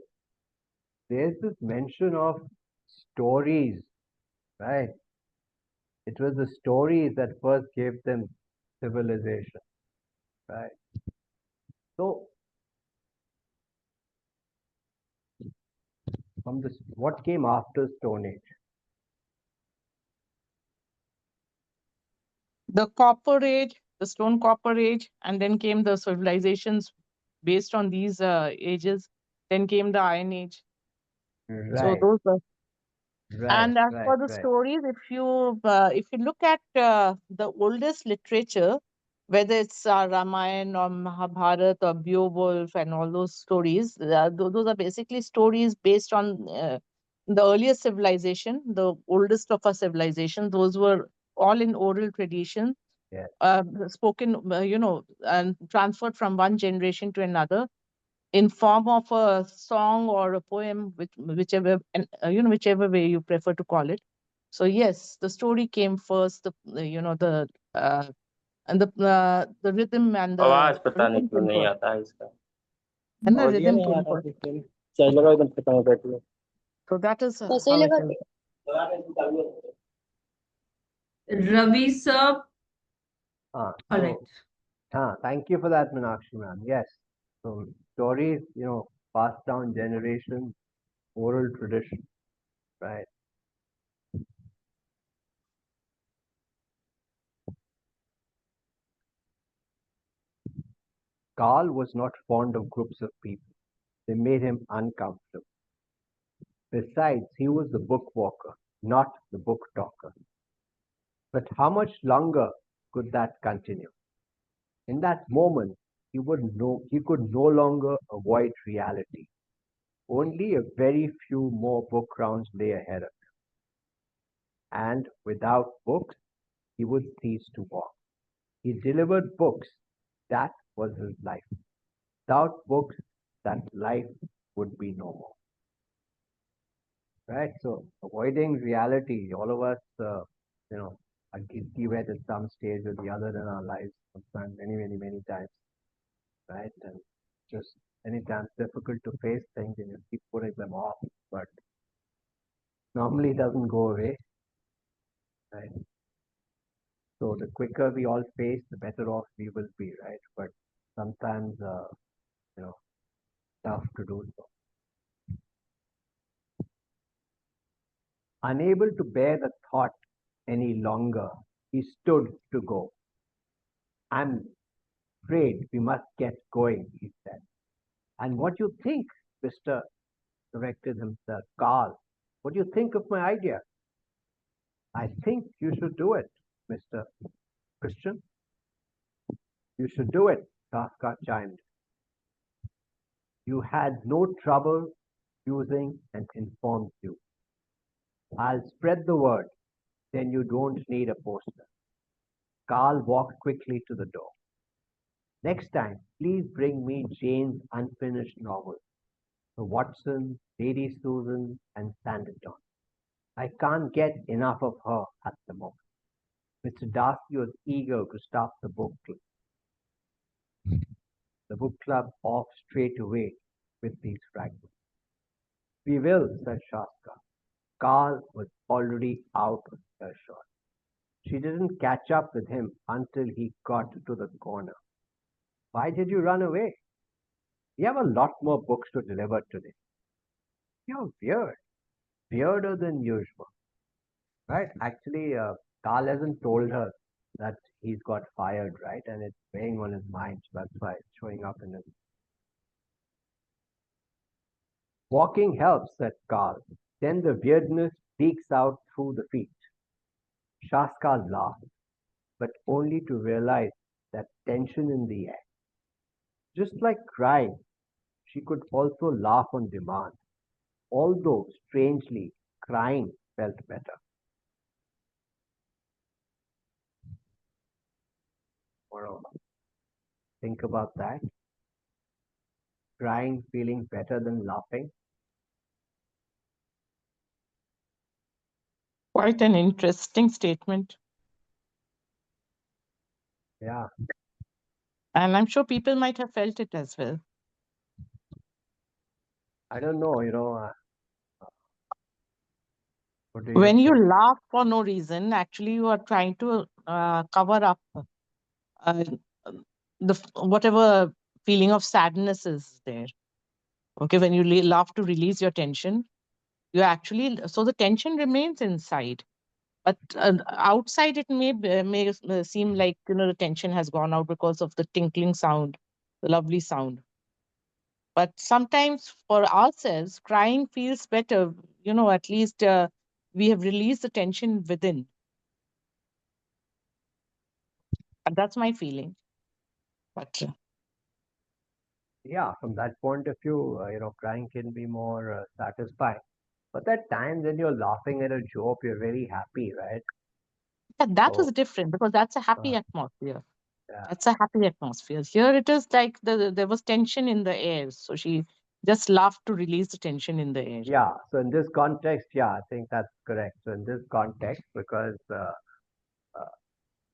there's this mention of stories, right? It was the stories that first gave them civilization, right? So from this, what came after Stone Age? The Copper Age, the Stone Copper Age, and then came the civilizations based on these ages. Then came the Iron Age. So Right, those are. right, And as right, for the right. stories, if you look at the oldest literature, whether it's Ramayana or Mahabharata or Beowulf and all those stories, those are basically stories based on the earliest civilization, the oldest of our civilization. Those were all in oral tradition, Yes, spoken, and transferred from one generation to another in form of a song or a poem, whichever, and whichever way you prefer to call it. So yes, the story came first. Uh, the rhythm and आवाज the पता नहीं rhythm क्यों came नहीं first. आता है इसका And the और ये rhythm नहीं आ came रहा first. है फिर चार्ज लगाओ एकदम खत्म हो बैटरी So that is कैसे how it लगा is. Ravi sir, ah, all right. thank you for that, Meenakshi ma'am. Yes, so stories, passed down generations, oral tradition, right? Carl was not fond of groups of people. They made him uncomfortable. Besides, he was the book walker, not the book talker. But how much longer could that continue? In that moment, he could no longer avoid reality. Only a very few more book rounds lay ahead of him. And without books, he would cease to walk. He delivered books. That was his life. Without books, that life would be no more. Right? So avoiding reality, all of us, are guilty of it at some stage or the other in our lives, sometimes many, many, many times, right? And just anytime it's difficult to face things and you keep putting them off, but normally it doesn't go away, right? So the quicker we all face, the better off we will be, right? But sometimes, you know, tough to do so. Unable to bear the thought any longer, he stood to go. I'm afraid we must get going, he said. And what do you think, Mr. corrected himself, Carl? What do you think of my idea? I think you should do it, Mr. Christian. You should do it, Shaska chimed. You had no trouble using and informed you. I'll spread the word, then you don't need a poster. Carl walked quickly to the door. Next time, please bring me Jane's unfinished novel, The Watson, Lady Susan, and Sanditon. I can't get enough of her at the moment. Mr. Darcy was eager to start the book club off straight away with these fragments. We will, said Shaska. Carl was already out of earshot. She didn't catch up with him until he got to the corner. Why did you run away? We have a lot more books to deliver today. You're weird. Weirder than usual. Right? Actually, Carl hasn't told her that he's got fired, right? And it's weighing on his mind. So that's why it's showing up in his. Walking helps, said Carl. Then the weirdness peeks out through the feet. Shaska laughed, but only to realize that tension in the air. Just like crying, she could also laugh on demand, although strangely, crying felt better. Moreover, think about that. Crying feeling better than laughing. Quite an interesting statement. Yeah, And I'm sure people might have felt it as well. I don't know, what do you When you think? laugh for no reason, actually you are trying to cover up uh, whatever feeling of sadness is there. Okay, when you laugh to release your tension, you actually, so the tension remains inside, but outside it may seem like the tension has gone out because of the tinkling sound, the lovely sound. But sometimes for ourselves, crying feels better. At least we have released the tension within, and that's my feeling. But Yeah, from that point of view, crying can be more satisfying. But at times when you're laughing at a joke, you're very happy, right? yeah, that is So, different because that's a uh, happy atmosphere. yeah, That's a happy atmosphere. Here it is like there was tension in the air. So she just laughed to release the tension in the air. yeah. So in this context, yeah, I think that's correct. So in this context, because uh,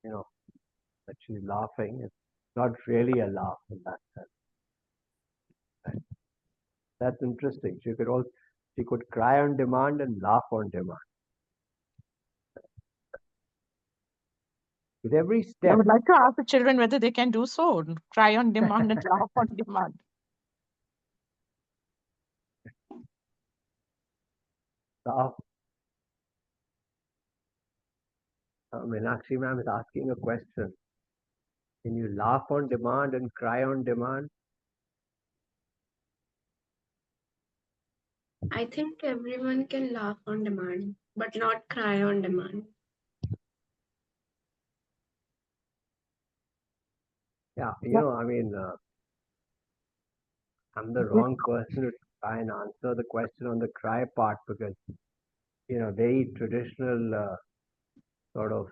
you know that she's laughing, it's not really a laugh in that sense. Right? That's interesting. She could cry on demand and laugh on demand. With every I step, would like to ask the children whether they can do so, cry on demand and laugh on demand. laugh. Meenakshi ma'am is asking a question. Can you laugh on demand and cry on demand? I think everyone can laugh on demand, but not cry on demand. Yeah, Yeah. I'm the wrong person to try and answer the question on the cry part because, very traditional sort of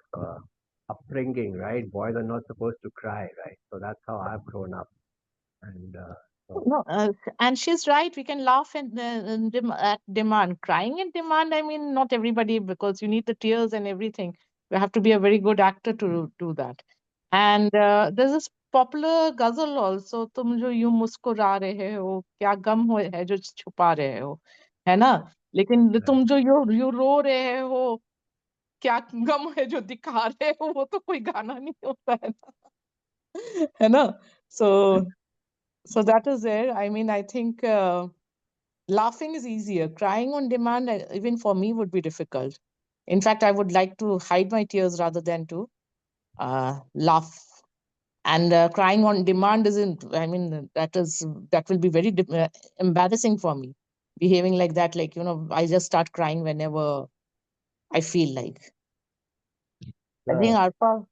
upbringing, right? Boys are not supposed to cry, right? So that's how I've grown up. And so, No, and she's right. We can laugh at demand. Crying in demand, I mean, not everybody, because you need the tears and everything. You have to be a very good actor to do that. And there's this popular ghazal also, तुम जो यूं मुस्कुरा रहे हो, क्या गम है जो छुपा रहे हो, है ना? लेकिन तुम जो यूं रो रहे हो, क्या गम है जो दिखा रहे हो, वो तो कोई गाना नहीं होता है ना, है ना? So that is there. I mean, I think laughing is easier. Crying on demand, even for me, would be difficult. In fact, I would like to hide my tears rather than to laugh. And crying on demand isn't. I mean, that will be very embarrassing for me. Behaving like that, like I just start crying whenever I feel like. I think the, Arpa.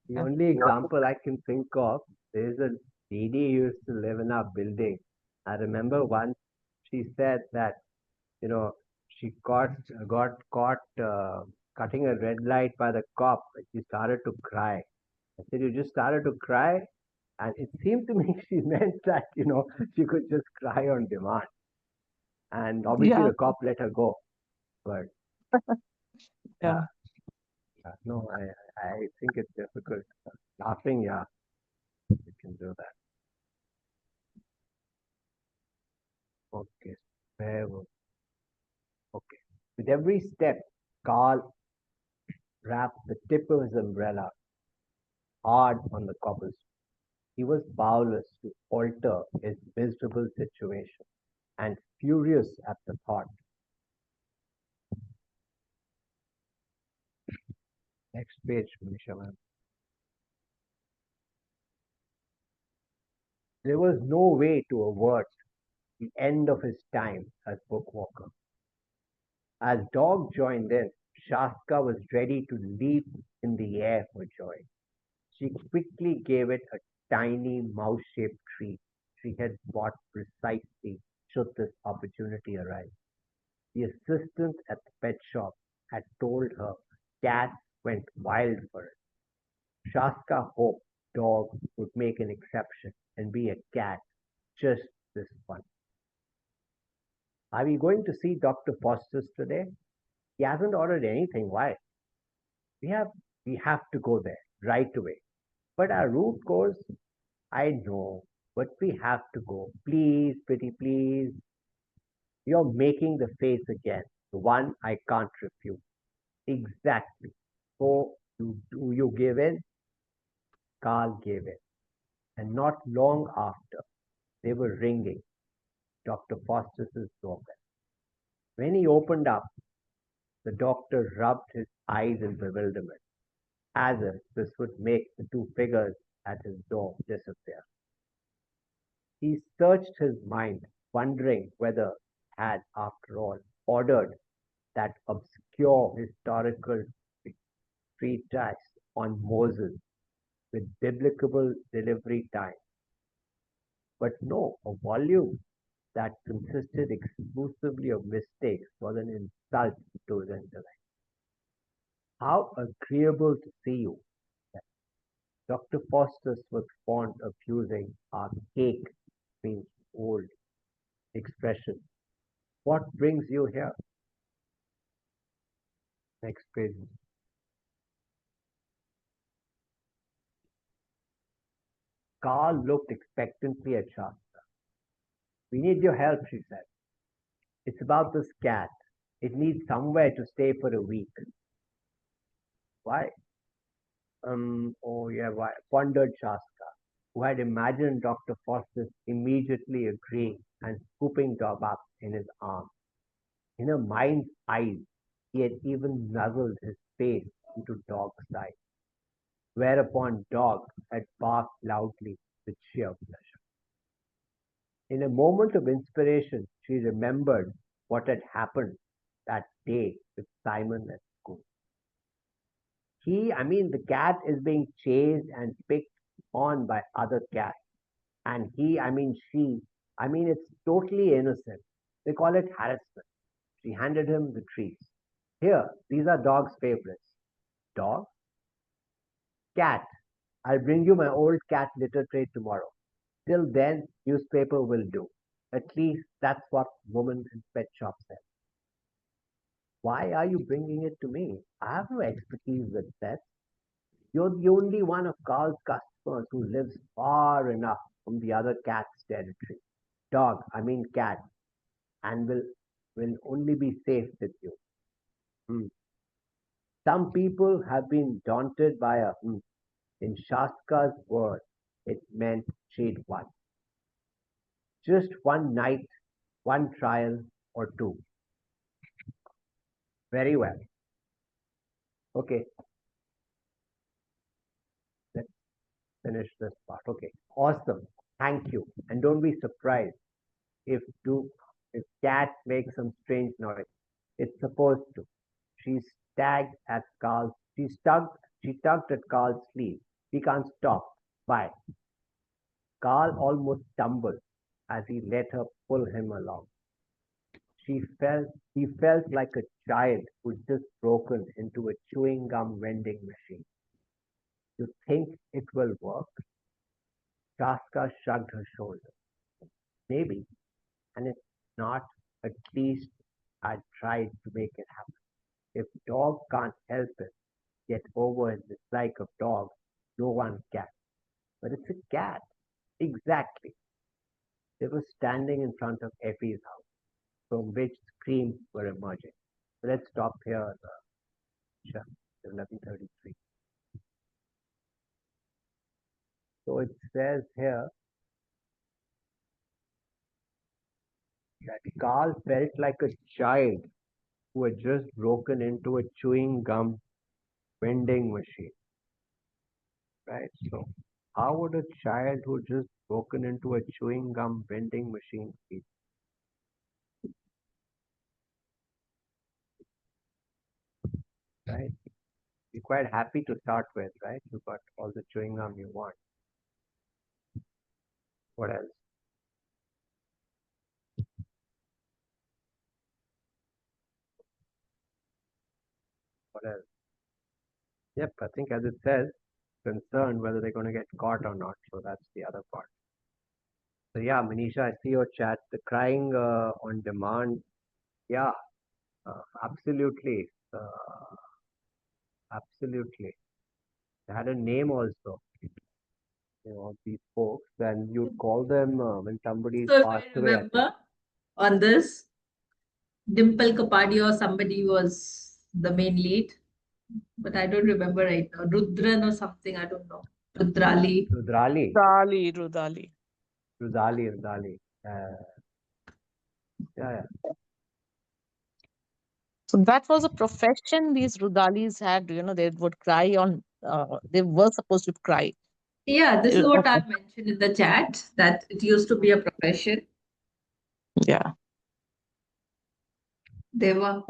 the Yeah. only example I can think of is a lady who used to live in our building. I remember once she said that, you know, she got caught cutting a red light by the cop and she started to cry. I said, you just started to cry? And it seemed to me she meant that, she could just cry on demand. And obviously Yeah. the cop let her go. But yeah, Yeah. no, I think it's difficult. Laughing, yeah, you can do that. Okay. Where was okay. With every step, Carl wrapped the tip of his umbrella hard on the cobblestone. He was powerless to alter his miserable situation. and furious at the thought. Next page, Manisha ma'am. There was no way to avert the end of his time as bookwalker. As Dog joined in, Shaska was ready to leap in the air for joy. She quickly gave it a tiny mouse-shaped treat she had bought precisely should this opportunity arise. The assistant at the pet shop had told her cats went wild for it. Shaska hoped Dog would make an exception and be a cat just this once. Are we going to see Dr. Foster's today? He hasn't ordered anything. Why? We have we have to go there right away. But our route goes, I know, but we have to go. Please, pretty please. You're making the face again. The one I can't refute. Exactly. So do you give in? Carl gave in. And not long after, they were ringing Dr. Foster's doorbell. When he opened up, the doctor rubbed his eyes in bewilderment, as if this would make the two figures at his door disappear. He searched his mind, wondering whether he had, after all, ordered that obscure historical treatise on Moses with biblical delivery time. But no, a volume that consisted exclusively of mistakes was an insult to his intellect. How agreeable to see you. Dr. Faustus was fond of using archaic, means old, expression. What brings you here? Next page. Carl looked expectantly at Shasta. We need your help, she said. It's about this cat. It needs somewhere to stay for a week. Why? Oh yeah, why? Pondered Shasta, who had imagined Dr. Faustus immediately agreeing and scooping Dog up in his arms. In her mind's eyes, he had even nuzzled his face into Dog's side, whereupon Dog had barked loudly with sheer pleasure. In a moment of inspiration, she remembered what had happened that day with Simon at school. The cat is being chased and picked on by other cats. And it's totally innocent. They call it harassment. She handed him the treats. Here, these are Dog's favorites. Dog? Cat. I'll bring you my old cat litter tray tomorrow. Till then, newspaper will do. At least that's what woman in pet shop said. Why are you bringing it to me? I have no expertise with pets. You're the only one of Carl's customers who lives far enough from the other cat's territory. Cat, and will only be safe with you. Hmm. Some people have been daunted by a hmm. In Shaska's word, it meant she'd won. Just one night, one trial, or two. Very well. Okay, let's finish this part. Okay, awesome. Thank you. And don't be surprised if do if cat makes some strange noise. It's supposed to. She stagged at Carl's. She tugged at Carl's sleeve. He can't stop. Bye. Carl almost stumbled as he let her pull him along. He felt like a child who'd just broken into a chewing gum vending machine. You think it will work? Shaska shrugged her shoulders. Maybe, and if not, at least I tried to make it happen. If Dog can't help it, get over his dislike of dogs, no one can. But it's a cat. Exactly. They were standing in front of Effie's house, from which screams were emerging. So let's stop here, Sure, 11:33. So it says here Carl felt like a child who had just broken into a chewing gum vending machine, right? So, how would a child who just broken into a chewing gum vending machine feel, right? Be quite happy to start with, right? You got all the chewing gum you want. What else? What else? Yep, I think as it says, concerned whether they're going to get caught or not. So that's the other part. So yeah, Manisha, I see your chat. The crying on demand. Yeah, absolutely. Absolutely. They had a name also, these folks, and you'd call them when somebody's So if I passed away, I think. remember on this, Dimple Kapadi or somebody was the main lead, but I don't remember right now. Rudran or something, I don't know. Rudrali. Rudrali. Rudali. Rudali. Yeah. So that was a profession these Rudalis had. They would cry on. They were supposed to cry. Yeah, this is Uh, what I mentioned in the chat, that it used to be a profession. Yeah. They were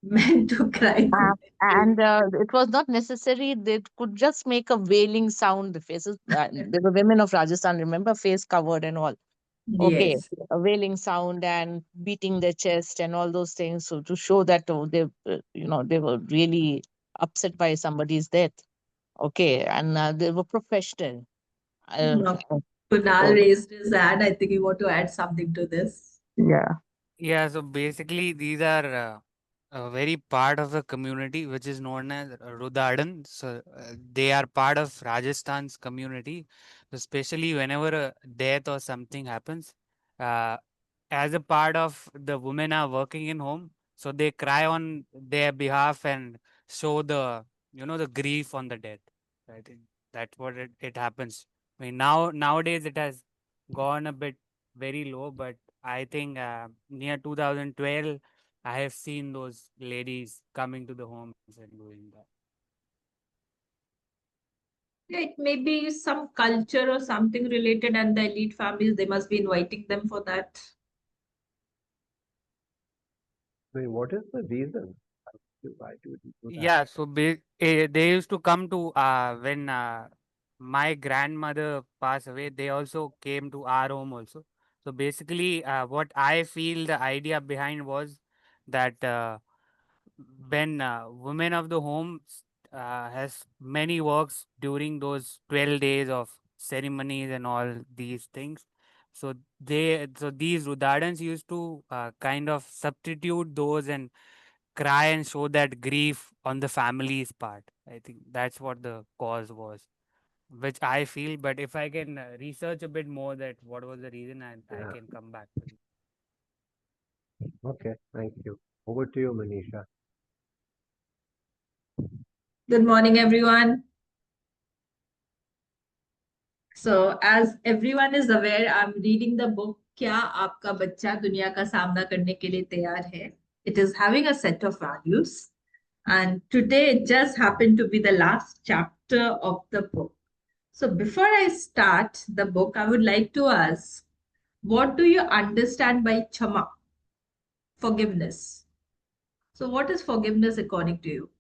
meant to cry. And it was not necessary. They could just make a wailing sound. The faces, they were women of Rajasthan, remember, face covered and all. Okay, Yes. a wailing sound and beating their chest and all those things. So to show that they were really upset by somebody's death. Okay, and they were professional. Uh, No. Kunal so, raised his hand. I think you want to add something to this. yeah. Yeah, so basically these are a very part of the community which is known as Rudadan. So they are part of Rajasthan's community, especially whenever a death or something happens. Uh, as a part of the women are working in home, so they cry on their behalf and show the grief on the death. I think that's what it happens. I mean, nowadays it has gone a bit very low, but I think near 2012, I have seen those ladies coming to the homes and doing that. Yeah, it may be some culture or something related, and the elite families, they must be inviting them for that. I mean, what is the reason? Why do we do that? Yeah, so they used to come to when my grandmother passed away. They also came to our home also. So basically, what I feel the idea behind was that when women of the home has many works during those 12 days of ceremonies and all these things. So these Rudadans used to kind of substitute those and cry and show that grief on the family's part. I think that's what the cause was, which I feel. But if I can research a bit more that what was the reason, I Yeah. can come back to you. Okay. Thank you. Over to you, Manisha. Good morning, everyone. So, as everyone is aware, I'm reading the book क्या आपका बच्चा दुनिया का सामना करने के लिए तैयार है. It is having a set of values, and today it just happened to be the last chapter of the book. So, before I start the book, I would like to ask, what do you understand by chama? Forgiveness. So, what is forgiveness according to you?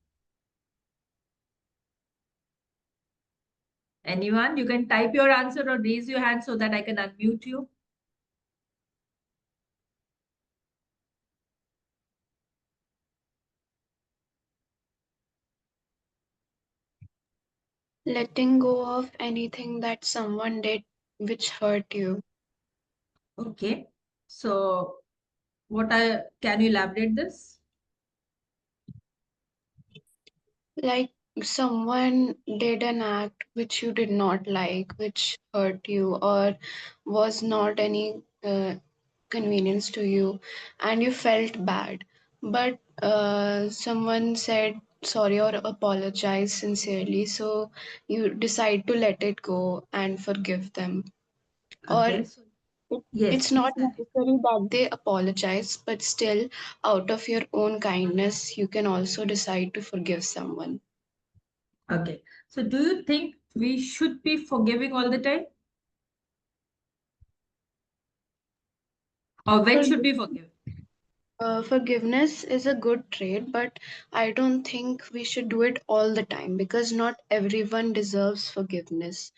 Anyone? You can type your answer or raise your hand so that I can unmute you. Letting go of anything that someone did which hurt you. Okay. So, can you elaborate this? Like someone did an act which you did not like, which hurt you, or was not any convenience to you, and you felt bad. But someone said sorry or apologized sincerely, so you decide to let it go and forgive them. Or Okay. Yes, It's please not continue. necessary that they apologize, but still, out of your own kindness, you can also decide to forgive someone. Okay. So do you think we should be forgiving all the time? Or when should Forgive- we forgive? Forgiveness is a good trait, but I don't think we should do it all the time because not everyone deserves forgiveness.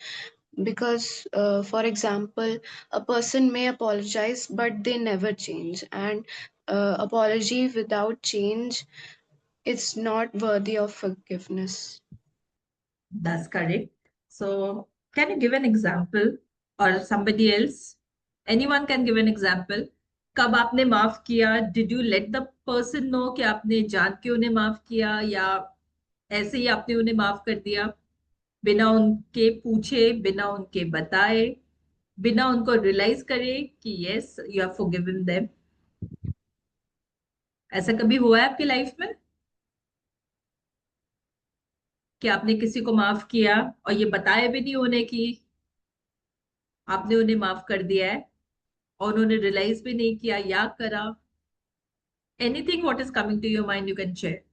Because, for example, a person may apologize, but they never change, and apology without change is not worthy of forgiveness. That's correct. So can you give an example or somebody else? Anyone can give an example. कब आपने माफ किया? Did you let the person know कि आपने जान के उन्हें माफ किया या ऐसे ही आपने उन्हें माफ कर दिया बिना उनके पूछे, बिना उनके बताए, बिना उनको रियलाइज करे कि yes you have forgiven them? ऐसा कभी हुआ है आपकी लाइफ में कि आपने किसी को माफ किया और ये बताया भी नहीं उन्हें कि आपने उन्हें माफ कर दिया है और उन्होंने रियलाइज भी नहीं किया या करा? Anything what is coming to your mind you can share.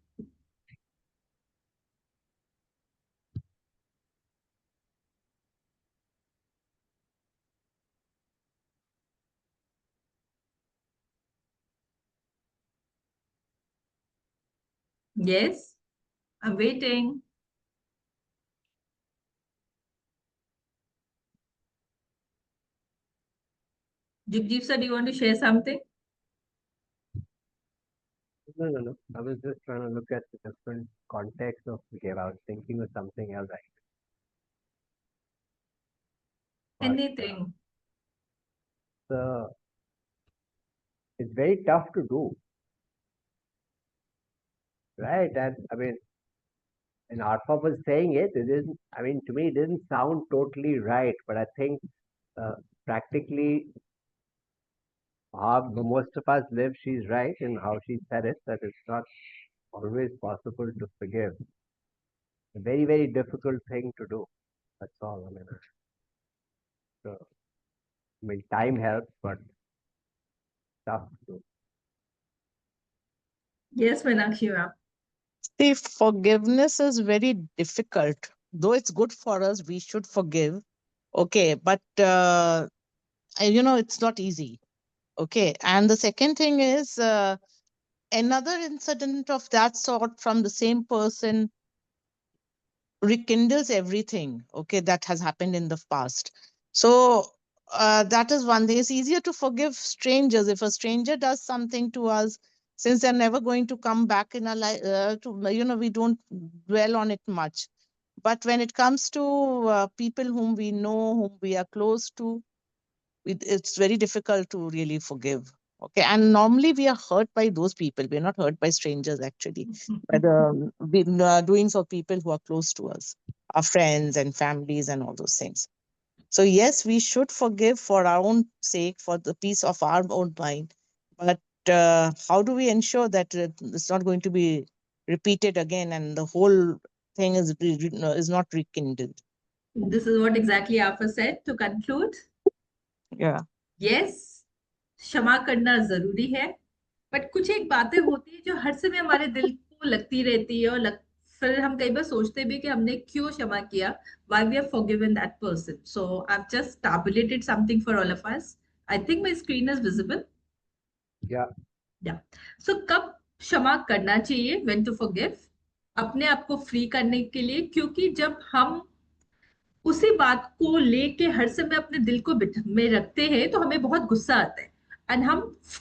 Yes, I'm waiting. Jugjiv sir, do you want to share something? No, no, no. I was just trying to look at the different context of forgive. I was thinking of something else, but Anything. uh, it's very tough to do, right? And I mean, and Arfa was saying it, it isn't, I mean, to me, it didn't sound totally right, but I think uh, practically how most of us live, she's right in how she said it, that it's not always possible to forgive. A very, very difficult thing to do. That's all. I mean, time helps, but tough to do. Yes, Meenakshi ma'am. See, forgiveness is very difficult. Though it's good for us, we should forgive. Okay, but it's not easy. Okay, and the second thing is another incident of that sort from the same person rekindles everything, okay, that has happened in the past. So that is one thing. It's easier to forgive strangers. If a stranger does something to us, since they're never going to come back in our life, we don't dwell on it much. But when it comes to people whom we know, whom we are close to, it's very difficult to really forgive. Okay, and normally we are hurt by those people. We're not hurt by strangers, actually, by the doings of people who are close to us, our friends and families and all those things. So yes, we should forgive for our own sake, for the peace of our own mind. But how do we ensure that it's not going to be repeated again and the whole thing is not rekindled? This is what exactly Afa said to conclude. Yeah. Yes, क्षमा करना जरूरी है, but कुछ एक बातें होती है जो हर समय हमारे दिल को लगती रहती है और फिर हम कई बार सोचते भी कि हमने क्यों क्षमा किया, why we have forgiven that person. So I've just tabulated something for all of us. I think my screen is visible. Yeah. Yeah. So कब क्षमा करना चाहिए, when to forgive? अपने आप को फ्री करने के लिए, क्योंकि जब हम उसी बात को लेके हर समय अपने दिल को में रखते हैं तो हमें बहुत गुस्सा आता है एंड हम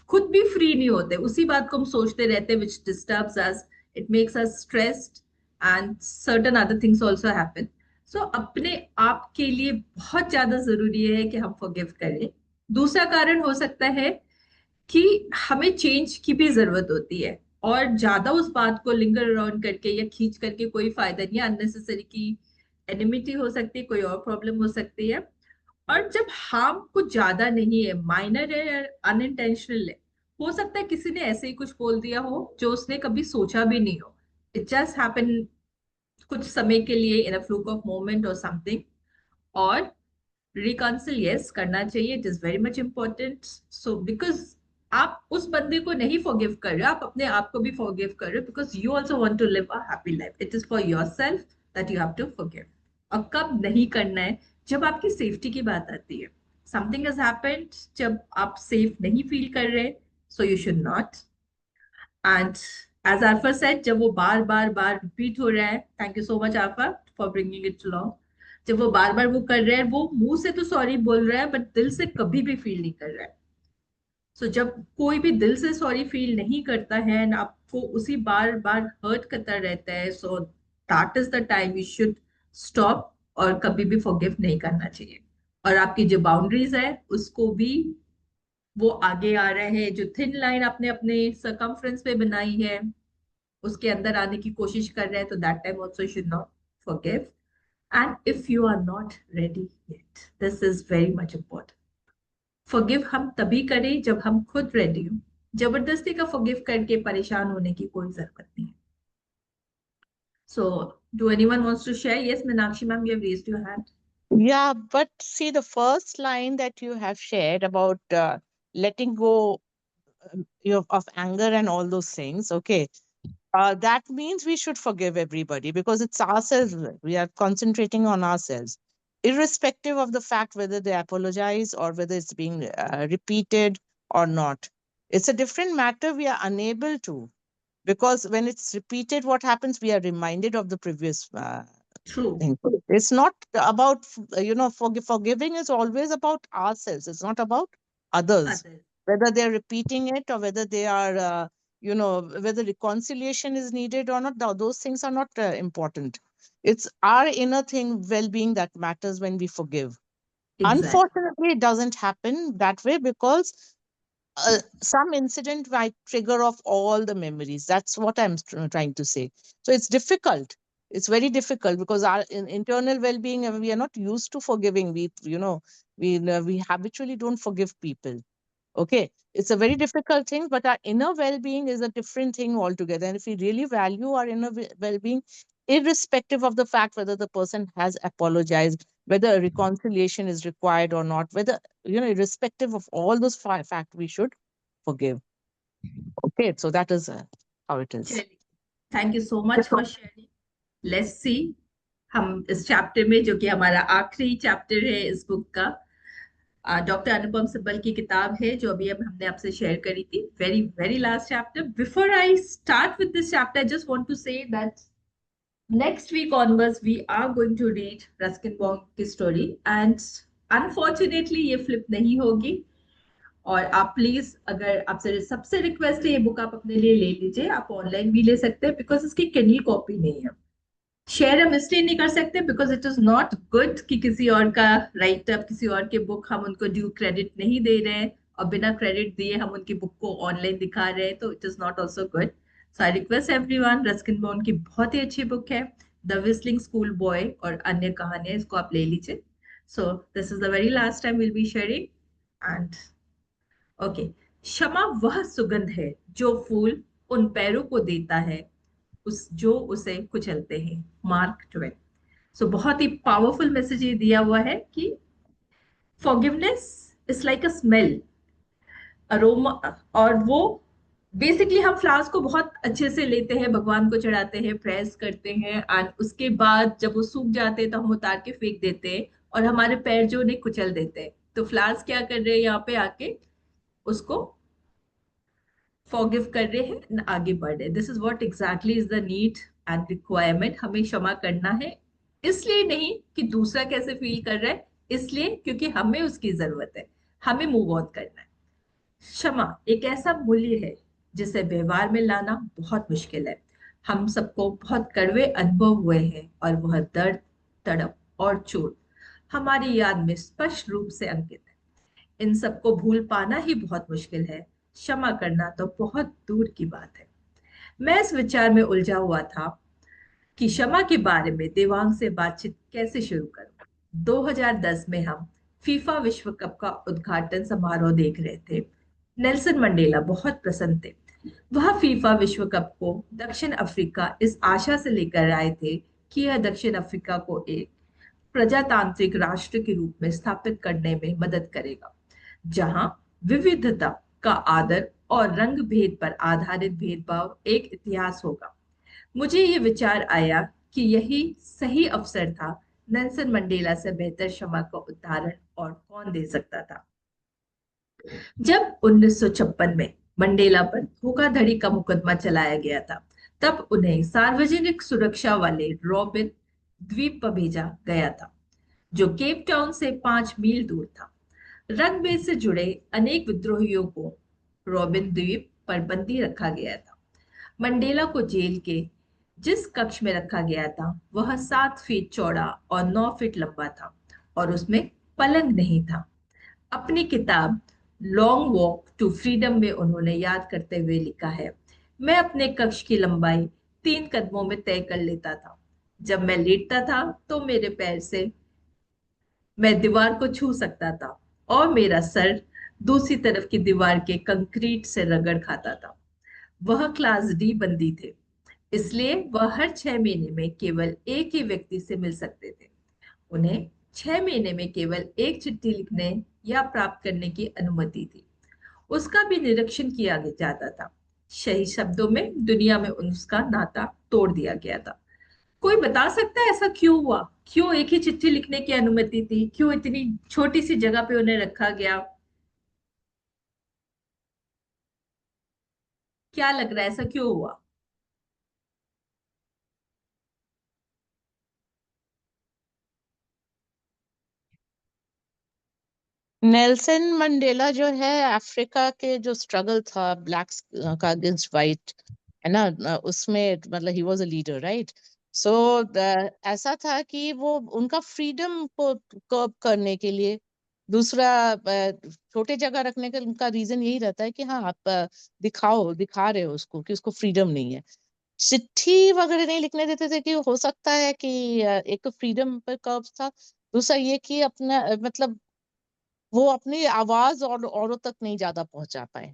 खुद भी फ्री नहीं होते, उसी बात को हम सोचते रहते हैं, which disturbs us, it makes us stressed and certain other things also happen. So अपने आप के लिए बहुत ज्यादा जरूरी है कि हम forgive करें. दूसरा कारण हो सकता है कि हमें चेंज की भी जरूरत होती है और ज्यादा उस बात को लिंगर अराउंड करके या खींच करके कोई फायदा नहीं है. अननेसेसरी की एनिमिटी हो सकती है, कोई और प्रॉब्लम हो सकती है. और जब हार्म कुछ ज्यादा नहीं है, माइनर है या अनइंटेंशनल है, हो सकता है किसी ने ऐसे ही कुछ बोल दिया हो जो उसने कभी सोचा भी नहीं हो, इट जस्ट हैपन कुछ समय के लिए इन अ फ्लूक ऑफ मोमेंट और समथिंग. और रिकॉन्सिलियस करना चाहिए, it is very much important. So because आप उस बंदे को नहीं फॉरगिव कर रहे हो, आप अपने आप को भी फॉरगिव कर रहे हो, because you also want to live a happy life. It is for yourself that you have to forgive. और कब नहीं करना है? जब आपकी सेफ्टी की बात आती है, समथिंग हैज हैपेंड, जब आप सेफ नहीं फील कर रहे, so you should not. And as Arfa said, जब वो बार बार बार रिपीट हो रहा है, thank you so much Arfa for bringing it along, जब वो बार बार वो कर रहे हैं, वो मुंह से तो सॉरी बोल रहा है बट दिल से कभी भी फील नहीं कर रहा है। सो जब कोई भी दिल से सॉरी फील नहीं करता है and आपको उसी बार बार हर्ट करता रहता है, so that is the time you should stop, और कभी भी फॉरगिव नहीं करना चाहिए। और आपकी जो बाउंड्रीज है उसको भी, वो आगे आ रहे हैं, जो थिन लाइन आपने अपने सरकमफ्रेंस पे बनाई है उसके अंदर आने की कोशिश कर रहे हैं, तो that time also should not forgive. And if you are not ready yet, this is very much important, forgive हम तभी करें जब हम खुद रेडी हो। जबरदस्ती का फॉरगिव करके परेशान होने की कोई जरूरत नहीं है। So, do anyone wants to share? Yes, Meenakshi ma'am, you have raised your hand. Yeah, but see, the first line that you have shared about letting go of anger and all those things, okay, that means we should forgive everybody because it's ourselves. We are concentrating on ourselves, irrespective of the fact whether they apologize or whether it's being repeated or not. It's a different matter. We are unable to, because when it's repeated, what happens? We are reminded of the previous True. thing. It's not about, forgiving is always about ourselves. It's not about others, Others. whether they're repeating it or whether they are, whether reconciliation is needed or not. Those things are not important. It's our inner thing, well-being, that matters when we forgive. Exactly. Unfortunately, it doesn't happen that way because some incident might trigger off all the memories. That's what I'm trying to say. So it's difficult. It's very difficult because our internal well-being, we are not used to forgiving. We habitually don't forgive people. Okay, it's a very difficult thing, but our inner well-being is a different thing altogether. And if we really value our inner well-being, irrespective of the fact whether the person has apologized, whether a reconciliation is required or not, whether, irrespective of all those facts, we should forgive. Okay, so that is how it is. चलिए, thank you so much for sharing. Let's see, हम इस chapter में, जो कि हमारा आखिरी chapter है इस बुक का, डॉक्टर अनुपम सिब्बल की किताब है जो अभी अब हमने आपसे शेयर करी थी, very very last chapter. Before I start with this chapter, I just want to say that next week onwards we are going to read Ruskin Bond की स्टोरी, एंड अनफॉर्चुनेटली ये फ्लिप नहीं होगी। और आप please, अगर आपसे सबसे request है, ये बुक आप अपने लिए ले लीजिए, आप ऑनलाइन भी ले सकते हैं बिकॉज इसकी किंडल कॉपी नहीं है। शेयर हम इसलिए नहीं कर सकते because it is not good कि किसी और का राइट अप, किसी और के बुक हम उनको ड्यू क्रेडिट नहीं दे रहे हैं और बिना क्रेडिट दिए हम उनकी बुक को ऑनलाइन दिखा रहे हैं, तो it is not also good. So I request everyone, Ruskin Bond की बहुत ही अच्छी बुक है, द विस्लिंग स्कूल बॉय और अन्य कहानियां, इसको आप ले लीजिए। So this is the very last time will be sharing. And okay, क्षमा वह सुगंध है जो फूल उन पैरों को देता है उस जो उसे कुचलते हैं, मार्क ट्वेन। सो बहुत ही पावरफुल मैसेज ये दिया हुआ है कि forgiveness is like a smell, aroma, और वो बेसिकली हम फ्लावर्स को बहुत अच्छे से लेते हैं, भगवान को चढ़ाते हैं, प्रेस करते हैं, एंड उसके बाद जब वो सूख जाते हैं तो हम उतार के फेंक देते हैं और हमारे पैर जो उन्हें कुचल देते हैं। तो फ्लावर्स क्या कर रहे हैं यहाँ पे आके, उसको फॉरगिव कर रहे हैं, आगे बढ़ रहे हैं। This is what exactly is the need and requirement. हमें क्षमा करना है, इसलिए नहीं कि दूसरा कैसे फील कर रहा है, इसलिए क्योंकि हमें उसकी जरूरत है, हमें मूव ऑन करना है। क्षमा एक ऐसा मूल्य है जिसे व्यवहार में लाना बहुत मुश्किल है। हम सबको बहुत कड़वे अनुभव हुए हैं और वह दर्द, तड़प और चोट हमारी याद में स्पष्ट रूप से अंकित है। इन सबको भूल पाना ही बहुत मुश्किल है, क्षमा करना तो बहुत दूर की बात है। मैं इस विचार में उलझा हुआ था कि क्षमा के बारे में देवांग से बातचीत कैसे शुरू करूं। 2010 में हम फीफा विश्व कप का उद्घाटन समारोह देख रहे थे। नेल्सन मंडेला बहुत प्रसन्न थे। वह फीफा विश्व कप को दक्षिण अफ्रीका इस आशा से लेकर आए थे कि यह दक्षिण अफ्रीका को एक प्रजातांत्रिक राष्ट्र के रूप में स्थापित करने में मदद करेगा, जहां विविधता का आदर और रंग भेद पर आधारित भेदभाव एक इतिहास होगा। मुझे ये विचार आया कि यही सही अवसर था। नेल्सन मंडेला से बेहतर क्षमा का उदाहरण और कौन दे सकता था। जब 1956 में मंडेला पर धोखाधड़ी का मुकदमा चलाया गया था, तब उन्हें सार्वजनिक सुरक्षा वाले रॉबिन द्वीप पर भेजा गया था, जो केप टाउन से 5 मील दूर था। रंगभेद से जुड़े अनेक विद्रोहियों को रॉबिन द्वीप पर बंदी रखा गया था। मंडेला को जेल के जिस कक्ष में रखा गया था, वह 7 फीट चौड़ा और 9 फीट लंबा था, और उसमें पलंग नहीं था। अपनी किताब लॉन्ग वॉक टू फ्रीडम में उन्होंने याद करते हुए लिखा है, मैं अपने कक्ष की लंबाई 3 कदमों में तय कर लेता था। जब मैं लेटता था तो मेरे पैर से मैं दीवार को छू सकता था, और मेरा सर दूसरी तरफ की दीवार के कंक्रीट से रगड़ खाता था। वह क्लास डी बंदी थे, इसलिए वह हर 6 महीने में केवल एक ही व्यक्ति से मिल सकते थे। उन्हें 6 महीने में केवल एक चिट्ठी लिखने या प्राप्त करने की अनुमति थी। उसका भी निरीक्षण किया जाता था। सही शब्दों में दुनिया में उसका नाता तोड़ दिया गया था। कोई बता सकता है ऐसा क्यों हुआ? क्यों एक ही चिट्ठी लिखने की अनुमति थी? क्यों इतनी छोटी सी जगह पे उन्हें रखा गया? क्या लग रहा है ऐसा क्यों हुआ? नेल्सन मंडेला जो है, अफ्रीका के जो स्ट्रगल था ब्लैक्स का अगेंस्ट वाइट, है ना, उसमें मतलब he was a leader, right? So ऐसा था कि वो उनका फ्रीडम को कर्ब करने के लिए, दूसरा छोटे जगह रखने का उनका रीजन यही रहता है कि हाँ आप दिखा रहे हो उसको कि उसको फ्रीडम नहीं है। चिट्ठी वगैरह नहीं लिखने देते थे कि हो सकता है कि एक तो फ्रीडम पर कर्ब था, दूसरा ये कि अपना मतलब वो अपनी आवाज और औरों तक नहीं ज्यादा पहुंचा पाए,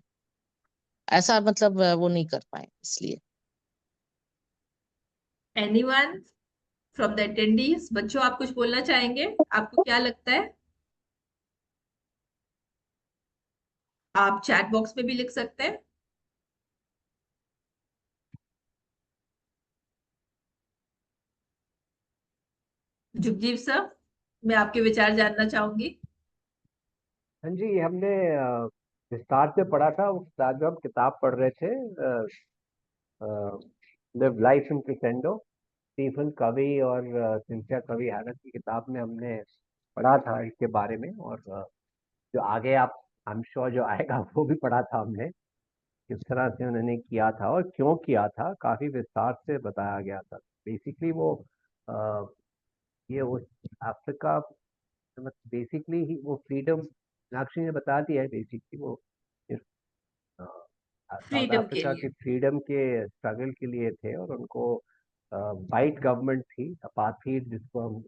ऐसा मतलब वो नहीं कर पाए इसलिए। Anyone from the attendees? बच्चों, आप कुछ बोलना चाहेंगे? आपको क्या लगता है? आप चैट बॉक्स में भी लिख सकते हैं। जुगजीव सर, मैं आपके विचार जानना चाहूंगी। हाँ जी, हमने विस्तार से पढ़ा था उस रात जब हम किताब पढ़ रहे थे, live life in crescendo, Stephen Covey और सिंथिया कवी हैनन की किताब में हमने पढ़ा था इसके बारे में। और जो आगे आप, आई एम श्योर जो आएगा वो भी पढ़ा था हमने, किस तरह से उन्होंने किया था और क्यों किया था, काफी विस्तार से बताया गया था। बेसिकली वो अ, ये उस अफ्रीका, बेसिकली ही वो फ्रीडम, मीनाक्षी ने बता दिया है, बेसिकली वो साउथ फ्रीडम के अफ्रीका लिए। के फ्रीडम के स्ट्रगल के लिए थे। और उनको वाइट गवर्नमेंट थी, अपार्थीड जिसको हम,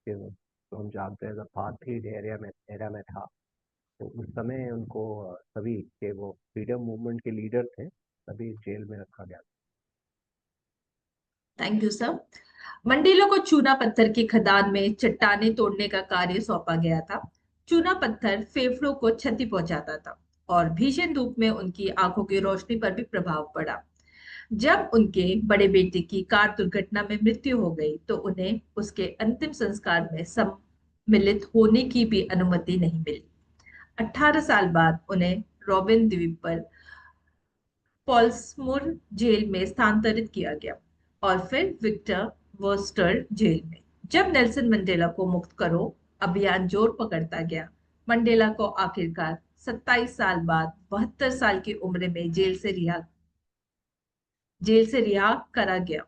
तो हम जानते हैं अपार्थीड एरिया में था। तो उस समय उनको सभी के, वो फ्रीडम मूवमेंट के लीडर थे, सभी जेल में रखा गया। Thank you sir. मंडेला को चूना पत्थर की खदान में चट्टाने तोड़ने का कार्य सौंपा गया था। चूना पत्थर फेफड़ों को क्षति पहुंचाता था, और भीषण धूप में उनकी आंखों की रोशनी पर भी प्रभाव पड़ा। जब उनके बड़े बेटे की कार दुर्घटना में मृत्यु हो गई, तो उन्हें उसके अंतिम संस्कार में सम्मिलित होने की भी अनुमति नहीं मिली। 18 साल बाद उन्हें रॉबिन द्वीप पर पॉल्समोर जेल में स्थानांतरित किया गया, और फिर विक्टर वर्स्टर जेल में। जब नेल्सन मंडेला को मुक्त करो अभियान जोर पकड़ता गया, मंडेला को आखिरकार 27 साल बाद 72 साल की उम्र में जेल से रिहा करा गया।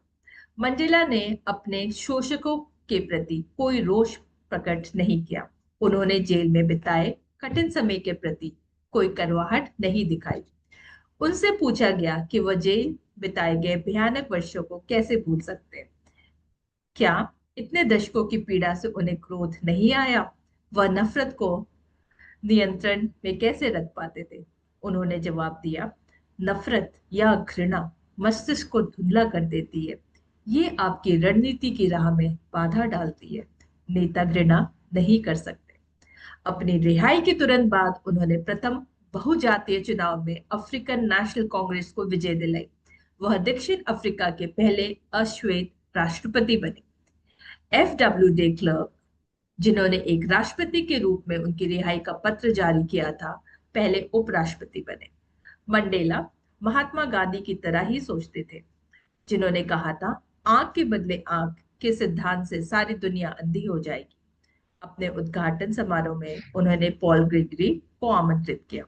मंडेला ने अपने शोषकों के प्रति कोई रोष प्रकट नहीं किया। उन्होंने जेल में बिताए कठिन समय के प्रति कोई करवाहट नहीं दिखाई। उनसे पूछा गया कि वह जेल बिताए गए भयानक वर्षों को कैसे भूल सकते हैं। क्या इतने दशकों की पीड़ा से उन्हें क्रोध नहीं आया? वह नफरत को नियंत्रण में कैसे रख पाते थे? उन्होंने जवाब दिया, नफरत या घृणा मस्तिष्क को धुंधला कर देती है। ये आपकी रणनीति की राह में बाधा डालती है, नेता घृणा नहीं कर सकते। अपनी रिहाई के तुरंत बाद उन्होंने प्रथम बहुजातीय चुनाव में अफ्रीकन नेशनल कांग्रेस को विजय दिलाई। वह दक्षिण अफ्रीका के पहले अश्वेत राष्ट्रपति बने। एफ डे क्लर्क, जिन्होंने एक राष्ट्रपति के रूप में उनकी रिहाई का पत्र जारी किया था, पहले उपराष्ट्रपति बने। मंडेला महात्मा गांधी की तरह ही सोचते थे, जिन्होंने कहा था आंख के बदले आंख के सिद्धांत से सारी दुनिया अंधी हो जाएगी। अपने उद्घाटन समारोह में उन्होंने पॉल ग्रेगरी को आमंत्रित किया,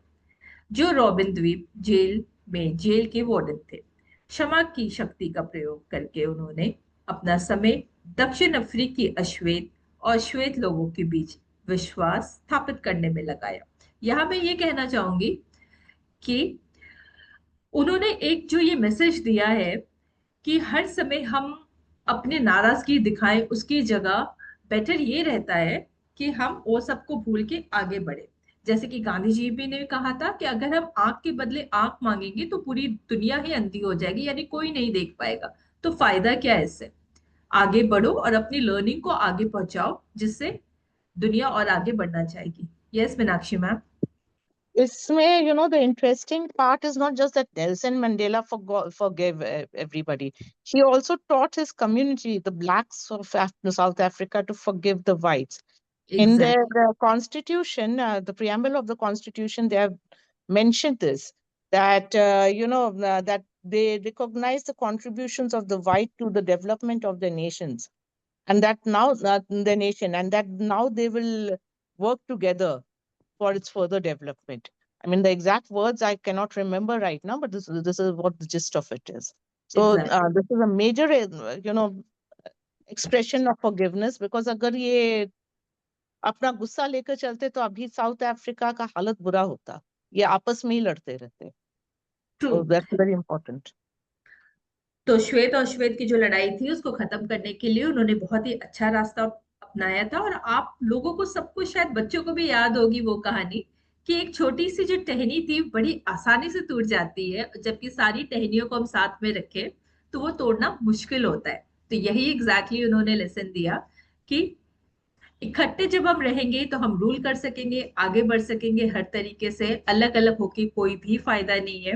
जो रॉबिन द्वीप जेल में जेल के वार्डन थे। क्षमा की शक्ति का प्रयोग करके उन्होंने अपना समय दक्षिण अफ्रीकी अश्वेत और श्वेत लोगों के बीच विश्वास स्थापित करने में लगाया। यहाँ मैं ये कहना चाहूंगी कि उन्होंने एक जो ये मैसेज दिया है कि हर समय हम अपने नाराजगी दिखाएं, उसकी जगह बेटर ये रहता है कि हम वो सबको भूल के आगे बढ़े। जैसे कि गांधी जी भी ने कहा था कि अगर हम आंख के बदले आंख मांगेंगे तो पूरी दुनिया ही अंधी हो जाएगी, यानी कोई नहीं देख पाएगा। तो फायदा क्या है इससे? आगे बढ़ो और अपनी लर्निंग को आगे पहुंचाओ, जिससे दुनिया और आगे बढ़ना चाहेगी। Yes Meenakshi ma'am. इसमें, the interesting part is not just that Nelson Mandela forgave everybody. He also taught his community, the blacks of South Africa, to forgive the whites. In their constitution, the preamble of the constitution, they have mentioned this, that, that they recognize the contributions of the white to the development of the nations, and that now the nation, and that now they will work together for its further development. I mean, the exact words I cannot remember right now, but this is what the gist of it is. So this is a major, expression of forgiveness, because अगर ये अपना गुस्सा लेकर चलते तो अभी south Africa का हालत बुरा होता। ये आपस में ही लड़ते रहते। So that's very important. तो श्वेत और श्वेत की जो लड़ाई थी उसको खत्म करने के लिए उन्होंने बहुत ही अच्छा रास्ता अपनाया था। और आप लोगों को, सबको, शायद बच्चों को भी याद होगी वो कहानी कि एक छोटी सी जो टहनी थी बड़ी आसानी से टूट जाती है, जबकि सारी टहनियों को हम साथ में रखें तो वो तोड़ना मुश्किल होता है। तो यही एग्जैक्टली उन्होंने लेसन दिया कि इकट्ठे जब हम रहेंगे तो हम रूल कर सकेंगे, आगे बढ़ सकेंगे हर तरीके से। अलग अलग होके कोई भी फायदा नहीं है।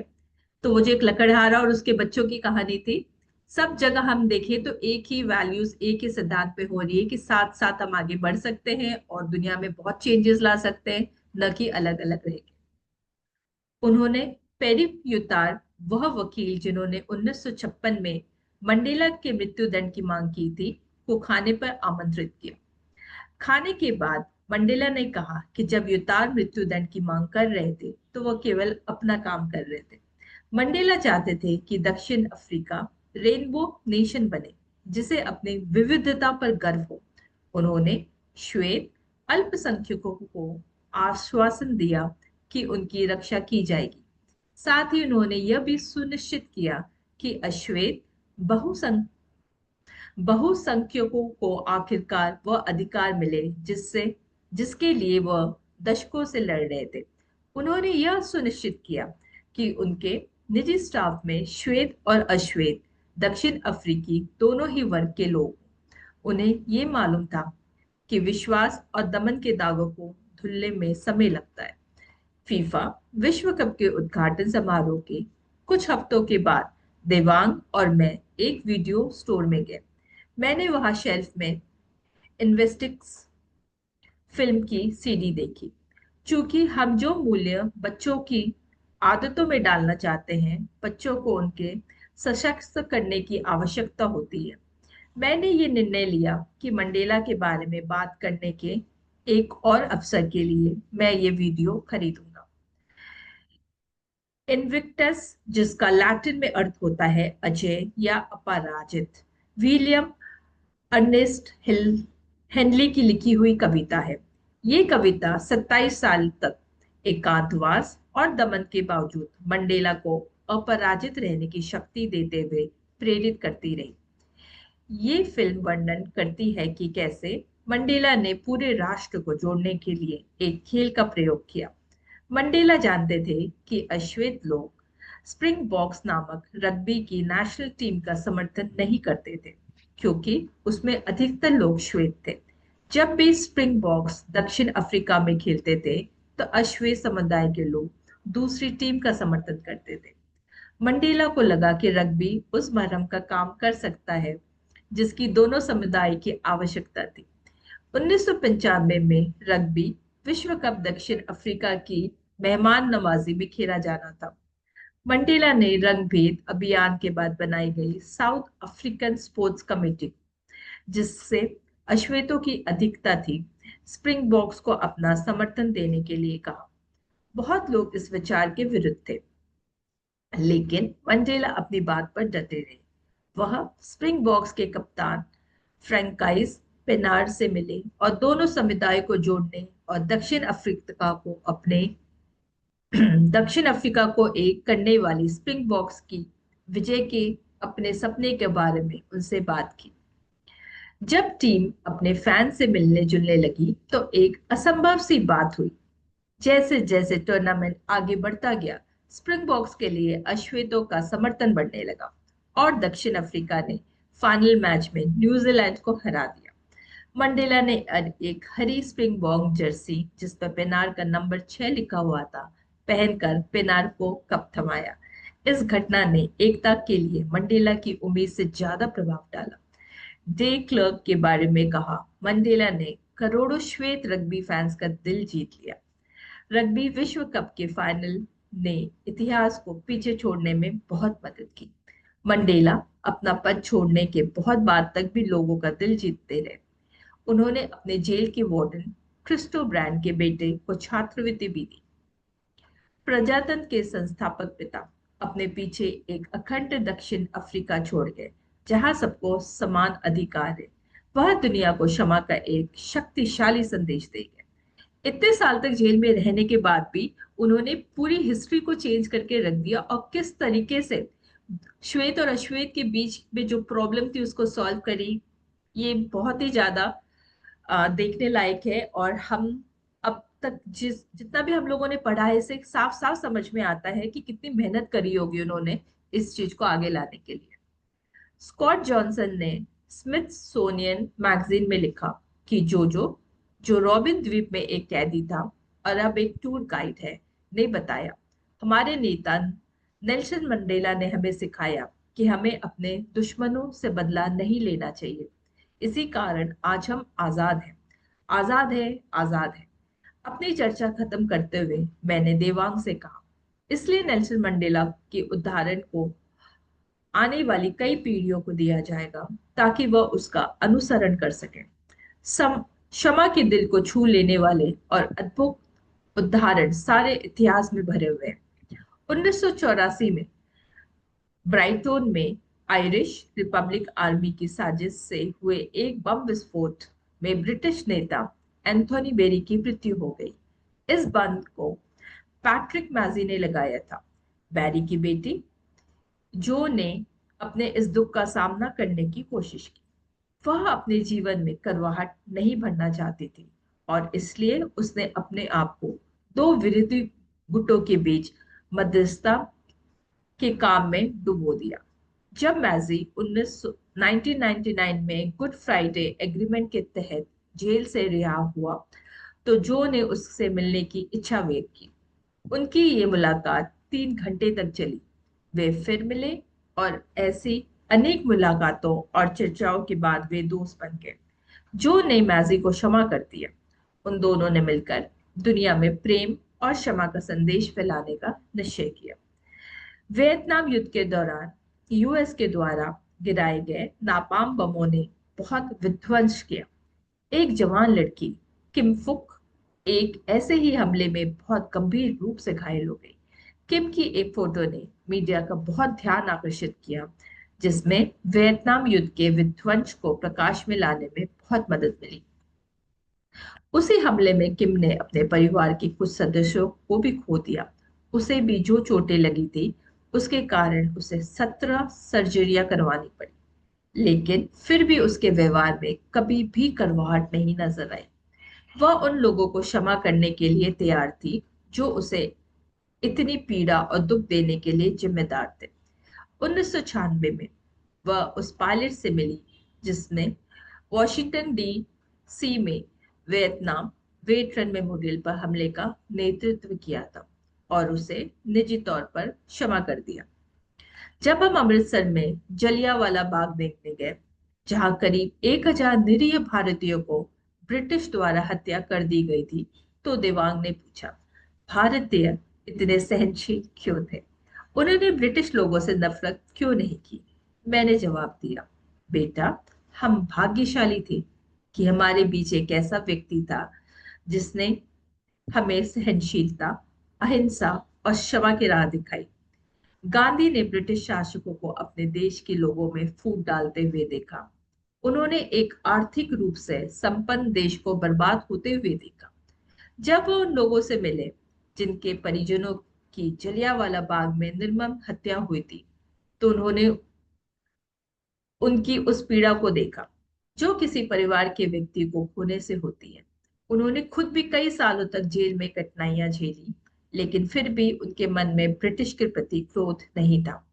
तो वो जो एक लकड़हारा और उसके बच्चों की कहानी थी, सब जगह हम देखें तो एक ही वैल्यूज, एक ही सिद्धांत पे हो रही है कि साथ साथ हम आगे बढ़ सकते हैं और दुनिया में बहुत चेंजेस ला सकते हैं, न कि अलग अलग रह के। उन्होंने पेरी युतार, वह वकील जिन्होंने 1956 में मंडेला के मृत्यु दंड की मांग की थी, को खाने पर आमंत्रित किया। खाने के बाद मंडेला ने कहा कि जब युतार मृत्यु दंड की मांग कर रहे थे तो वह केवल अपना काम कर रहे थे। मंडेला चाहते थे कि दक्षिण अफ्रीका रेनबो नेशन बने, जिसे अपनी विविधता पर गर्व हो। उन्होंने श्वेत अल्पसंख्यकों को आश्वासन दिया कि उनकी रक्षा की जाएगी। साथ ही उन्होंने यह भी सुनिश्चित किया कि अश्वेत बहुसंख्यकों को आखिरकार वह अधिकार मिले जिसके लिए वह दशकों से लड़ रहे थे। उन्होंने यह सुनिश्चित किया कि उनके निजी स्टाफ में श्वेत और अश्वेत, दक्षिण अफ्रीकी दोनों ही वर्ग के लोग। उन्हें ये मालूम था कि विश्वास और दमन के दागों को धुलने में समय लगता है। फीफा विश्व कप के उद्घाटन समारोह के कुछ हफ्तों के बाद देवांग और मैं एक वीडियो स्टोर में गए। मैंने वहां शेल्फ में इन्वेस्टिक्स फिल्म की सीडी देखी। चूंकि हम जो मूल्य बच्चों की आदतों में डालना चाहते हैं, बच्चों को उनके सशक्त करने की आवश्यकता होती है। मैंने ये निर्णय लिया कि मंडेला के बारे में बात करने के एक और अवसर के लिए मैं ये वीडियो खरीदूंगा। इनविक्टस, जिसका लैटिन में अर्थ होता है अजय या अपराजित, विलियम अर्नेस्ट हेनली की लिखी हुई कविता है। ये कविता 27 साल तक एकांतवास और दमन के बावजूद मंडेला को अपराजित रहने की शक्ति देते हुए प्रेरित करती रही। ये फिल्म वर्णन करती है कि कैसे मंडेला ने पूरे राष्ट्र को जोड़ने के लिए एक खेल का प्रयोग किया। मंडेला जानते थे कि अश्वेत लोग स्प्रिंगबॉक्स नामक रग्बी की नेशनल टीम का समर्थन नहीं करते थे, क्योंकि उसमें अधिकतर लोग श्वेत थे। जब भी स्प्रिंग बॉक्स दक्षिण अफ्रीका में खेलते थे तो अश्वेत समुदाय के लोग दूसरी टीम का समर्थन करते थे। मंडेला को लगा कि रग्बी उस मरहम का काम कर सकता है जिसकी दोनों समुदाय की आवश्यकता थी। 1995 में रग्बी विश्व कप दक्षिण अफ्रीका की मेहमान नवाजी में खेला जाना था। मंडेला ने रंग भेद अभियान के बाद बनाई गई साउथ अफ्रीकन स्पोर्ट्स कमेटी, जिससे अश्वेतों की अधिकता थी, स्प्रिंग बॉक्स को अपना समर्थन देने के लिए कहा। बहुत लोग इस विचार के विरुद्ध थे, लेकिन मंडेला अपनी बात पर डटे रहे। वह स्प्रिंग बॉक्स के कप्तान फ्रैंकाइज पेनार्ड से मिले और दोनों समुदाय को जोड़ने और दक्षिण अफ्रीका को एक करने वाली स्प्रिंग बॉक्स की विजय के अपने सपने के बारे में उनसे बात की। जब टीम अपने फैन से मिलने जुलने लगी तो एक असंभव सी बात हुई। जैसे जैसे टूर्नामेंट आगे बढ़ता गया, स्प्रिंग बॉक्स के लिए अश्वेतों का समर्थन बढ़ने लगा और दक्षिण अफ्रीका ने फाइनल मैच में न्यूजीलैंड को हरा दिया। मंडेला ने एक हरी स्प्रिंग बॉक जर्सी जिस पर पेनार का नंबर 6 लिखा हुआ था पहनकर पेनार को कप थमाया। इस घटना ने एकता के लिए मंडेला की उम्मीद से ज्यादा प्रभाव डाला। डे क्लर्क के बारे में कहा, मंडेला ने करोड़ों श्वेत रग्बी फैंस का दिल जीत लिया। रग्बी विश्व कप के फाइनल ने इतिहास को पीछे छोड़ने में बहुत मदद की। मंडेला अपना पद छोड़ने के बहुत बाद तक भी लोगों का दिल जीतते रहे। उन्होंने अपने जेल के वार्डन क्रिस्टो ब्रांड के बेटे को छात्रवृत्ति भी दी। प्रजातंत्र के संस्थापक पिता अपने पीछे एक अखंड दक्षिण अफ्रीका छोड़ गए जहां सबको समान अधिकार है। वह दुनिया को क्षमा का एक शक्तिशाली संदेश दे गए। इतने साल तक जेल में रहने के बाद भी उन्होंने पूरी हिस्ट्री को चेंज करके रख दिया और किस तरीके से श्वेत और अश्वेत के बीच में जो प्रॉब्लम थी उसको सॉल्व करी, ये बहुत ही ज्यादा देखने लायक है। और हम अब तक जितना भी हम लोगों ने पढ़ा है इसे साफ साफ समझ में आता है कि कितनी मेहनत करी होगी उन्होंने इस चीज को आगे लाने के लिए। स्कॉट जॉनसन ने स्मिथसोनियन मैगजीन में लिखा कि जो रॉबिन द्वीप में एक कैदी था और अब एक टूर गाइड है, ने बताया, हमारे नेता नेल्सन मंडेला ने हमें सिखाया कि हमें अपने दुश्मनों से बदला नहीं लेना चाहिए। इसी कारण आज हम आजाद हैं, आजाद है, आजाद है। अपनी चर्चा खत्म करते हुए मैंने देवांग से कहा, इसलिए नेल्सन मंडेला के उदाहरण को आने वाली कई पीढ़ियों को दिया जाएगा ताकि वह उसका अनुसरण कर सके। क्षमा के दिल को छू लेने वाले और अद्भुत उदाहरण सारे इतिहास में भरे हुए हैं। 1984 में ब्राइटन में आयरिश रिपब्लिक आर्मी की साजिश से हुए एक बम विस्फोट में ब्रिटिश नेता एंथोनी बेरी की मृत्यु हो गई। इस बम को पैट्रिक मैजी ने लगाया था। बेरी की बेटी जो ने अपने इस दुख का सामना करने की कोशिश की। वह अपने जीवन में करवाहट नहीं भरना चाहती थी और इसलिए उसने अपने आप को दो विरोधी गुटों के बीच मध्यस्थता के काम में डुबो दिया। जब मैजी 1999 में गुड फ्राइडे एग्रीमेंट के तहत जेल से रिहा हुआ तो जो ने उससे मिलने की इच्छा व्यक्त की। उनकी ये मुलाकात 3 घंटे तक चली। वे फिर मिले और ऐसी अनेक मुलाकातों और चर्चाओं के बाद वे दोस्त बन गए। जो ने मैजी को क्षमा कर दिया। उन दोनों ने मिलकर दुनिया में प्रेम और क्षमा का संदेश फैलाने का निश्चय किया। वियतनाम युद्ध के दौरान यूएस के द्वारा गिराए गए नापाम बमों ने बहुत विध्वंस किया। एक जवान लड़की किम फुक एक ऐसे ही हमले में बहुत गंभीर रूप से घायल हो गई। किम की एक फोटो ने मीडिया का बहुत ध्यान आकर्षित किया, जिसमें वियतनाम युद्ध के विध्वंस को प्रकाश में लाने में बहुत मदद मिली। उसी हमले में किम ने अपने परिवार के कुछ सदस्यों को भी खो दिया। उसे भी जो चोटें लगी थी उसके कारण उसे 17 सर्जरियां करवानी पड़ी, लेकिन फिर भी उसके व्यवहार में कभी भी कड़वाहट नहीं नजर आई। वह उन लोगों को क्षमा करने के लिए तैयार थी जो उसे इतनी पीड़ा और दुख देने के लिए जिम्मेदार थे। 1996 में वह उस पायलट से मिली जिसने वॉशिंगटन डी सी में वियतनाम वेट रन मेमोरियल पर हमले का नेतृत्व किया था और उसे निजी तौर पर क्षमा कर दिया। जब हम अमृतसर में जलियांवाला बाग देखने गए, जहां करीब 1000 निरीह भारतीयों को ब्रिटिश द्वारा हत्या कर दी गई थी, तो देवांग ने पूछा, भारतीय इतने सहनशील क्यों थे? उन्होंने ब्रिटिश लोगों से नफरत क्यों नहीं की? मैंने जवाब दिया, बेटा, हम भाग्यशाली थे कि हमारे बीच एक ऐसा व्यक्ति था जिसने हमें सहनशीलता, अहिंसा और क्षमा की राह दिखाई। गांधी ने ब्रिटिश शासकों को अपने देश के लोगों में फूट डालते हुए देखा। उन्होंने एक आर्थिक रूप से संपन्न देश को बर्बाद होते हुए देखा। जब वो उन लोगों से मिले जिनके परिजनों की जलियांवाला बाग में निर्मम हत्या हुई थी, तो उन्होंने उनकी उस पीड़ा को देखा जो किसी परिवार के व्यक्ति को खोने से होती है। उन्होंने खुद भी कई सालों तक जेल में कठिनाइयां झेली, लेकिन फिर भी उनके मन में ब्रिटिश के प्रति क्रोध नहीं था।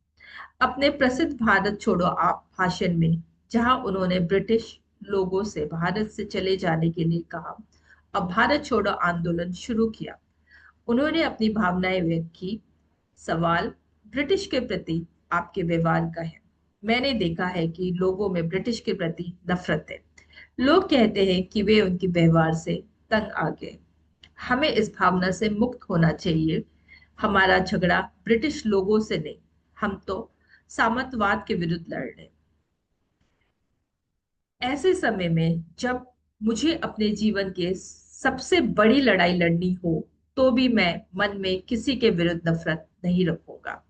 अपने प्रसिद्ध भारत छोड़ो आप भाषण में, जहां उन्होंने ब्रिटिश लोगों से भारत से चले जाने के लिए कहा और भारत छोड़ो आंदोलन शुरू किया, उन्होंने अपनी भावनाएं व्यक्त की। सवाल ब्रिटिश के प्रति आपके व्यवहार का है। मैंने देखा है कि लोगों में ब्रिटिश के प्रति नफरत है। लोग कहते हैं कि वे उनके व्यवहार से तंग आ गए। हमें इस भावना से मुक्त होना चाहिए। हमारा झगड़ा ब्रिटिश लोगों से नहीं, हम तो सामंतवाद के विरुद्ध लड़ रहे। ऐसे समय में जब मुझे अपने जीवन के सबसे बड़ी लड़ाई लड़नी हो, तो भी मैं मन में किसी के विरुद्ध नफरत नहीं रखूंगा।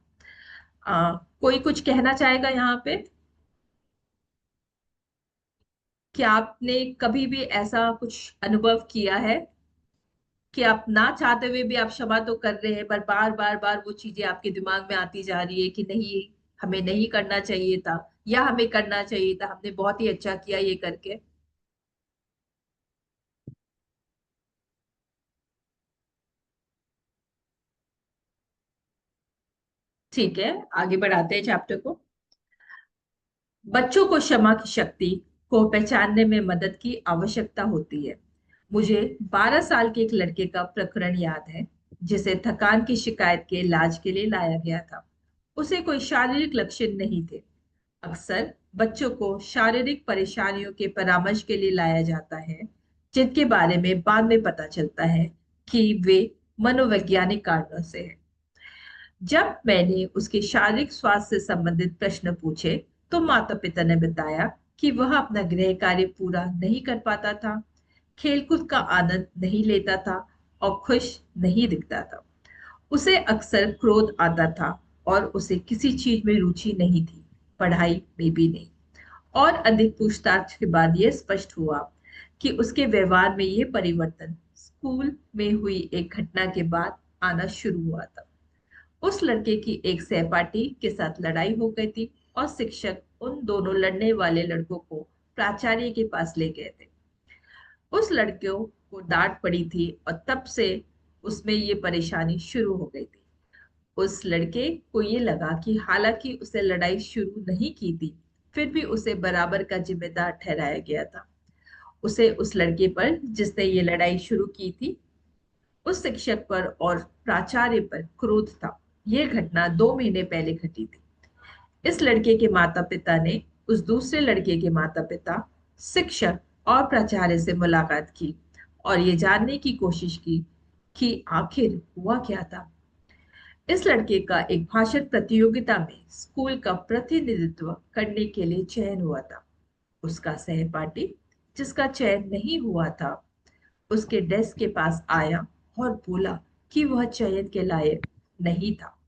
कोई कुछ कहना चाहेगा यहाँ पे? क्या आपने कभी भी ऐसा कुछ अनुभव किया है कि आप ना चाहते हुए भी आप क्षमा तो कर रहे हैं, पर बार बार बार वो चीजें आपके दिमाग में आती जा रही है कि नहीं, हमें नहीं करना चाहिए था, या हमें करना चाहिए था, हमने बहुत ही अच्छा किया ये करके? ठीक है, आगे बढ़ाते हैं चैप्टर को। बच्चों को क्षमा की शक्ति को पहचानने में मदद की आवश्यकता होती है। मुझे 12 साल के एक लड़के का प्रकरण याद है, जिसे थकान की शिकायत के इलाज के लिए लाया गया था। उसे कोई शारीरिक लक्षण नहीं थे। अक्सर बच्चों को शारीरिक परेशानियों के परामर्श के लिए लाया जाता है, जिनके बारे में बाद में पता चलता है कि वे मनोवैज्ञानिक कारणों से है। जब मैंने उसके शारीरिक स्वास्थ्य से संबंधित प्रश्न पूछे, तो माता पिता ने बताया कि वह अपना गृह कार्य पूरा नहीं कर पाता था, खेलकूद का आनंद नहीं लेता था और खुश नहीं दिखता था। उसे अक्सर क्रोध आता था और उसे किसी चीज में रुचि नहीं थी, पढ़ाई में भी नहीं। और अधिक पूछताछ के बाद यह स्पष्ट हुआ कि उसके व्यवहार में यह परिवर्तन स्कूल में हुई एक घटना के बाद आना शुरू हुआ था। उस लड़के की एक सहपाठी के साथ लड़ाई हो गई थी और शिक्षक उन दोनों लड़ने वाले लड़कों को प्राचार्य के पास ले गए थे। उस लड़के को डांट पड़ी थी और तब से उसमें ये परेशानी शुरू हो गई थी। उस लड़के को ये लगा कि हालांकि उसे लड़ाई शुरू नहीं की थी, फिर भी उसे बराबर का जिम्मेदार ठहराया गया था। उसे उस लड़के पर जिसने ये लड़ाई शुरू की थी, उस शिक्षक पर और प्राचार्य पर क्रोध था। यह घटना 2 महीने पहले घटी थी। इस लड़के के माता पिता ने उस दूसरे लड़के के माता पिता, शिक्षक और प्राचार्य से मुलाकात की और ये जानने की कोशिश की कि आखिर हुआ क्या था। इस लड़के का एक भाषण प्रतियोगिता में स्कूल का प्रतिनिधित्व करने के लिए चयन हुआ था। उसका सहपाठी, जिसका चयन नहीं हुआ था, उसके डेस्क के पास आया और बोला कि वह चयन के लायक नहीं था।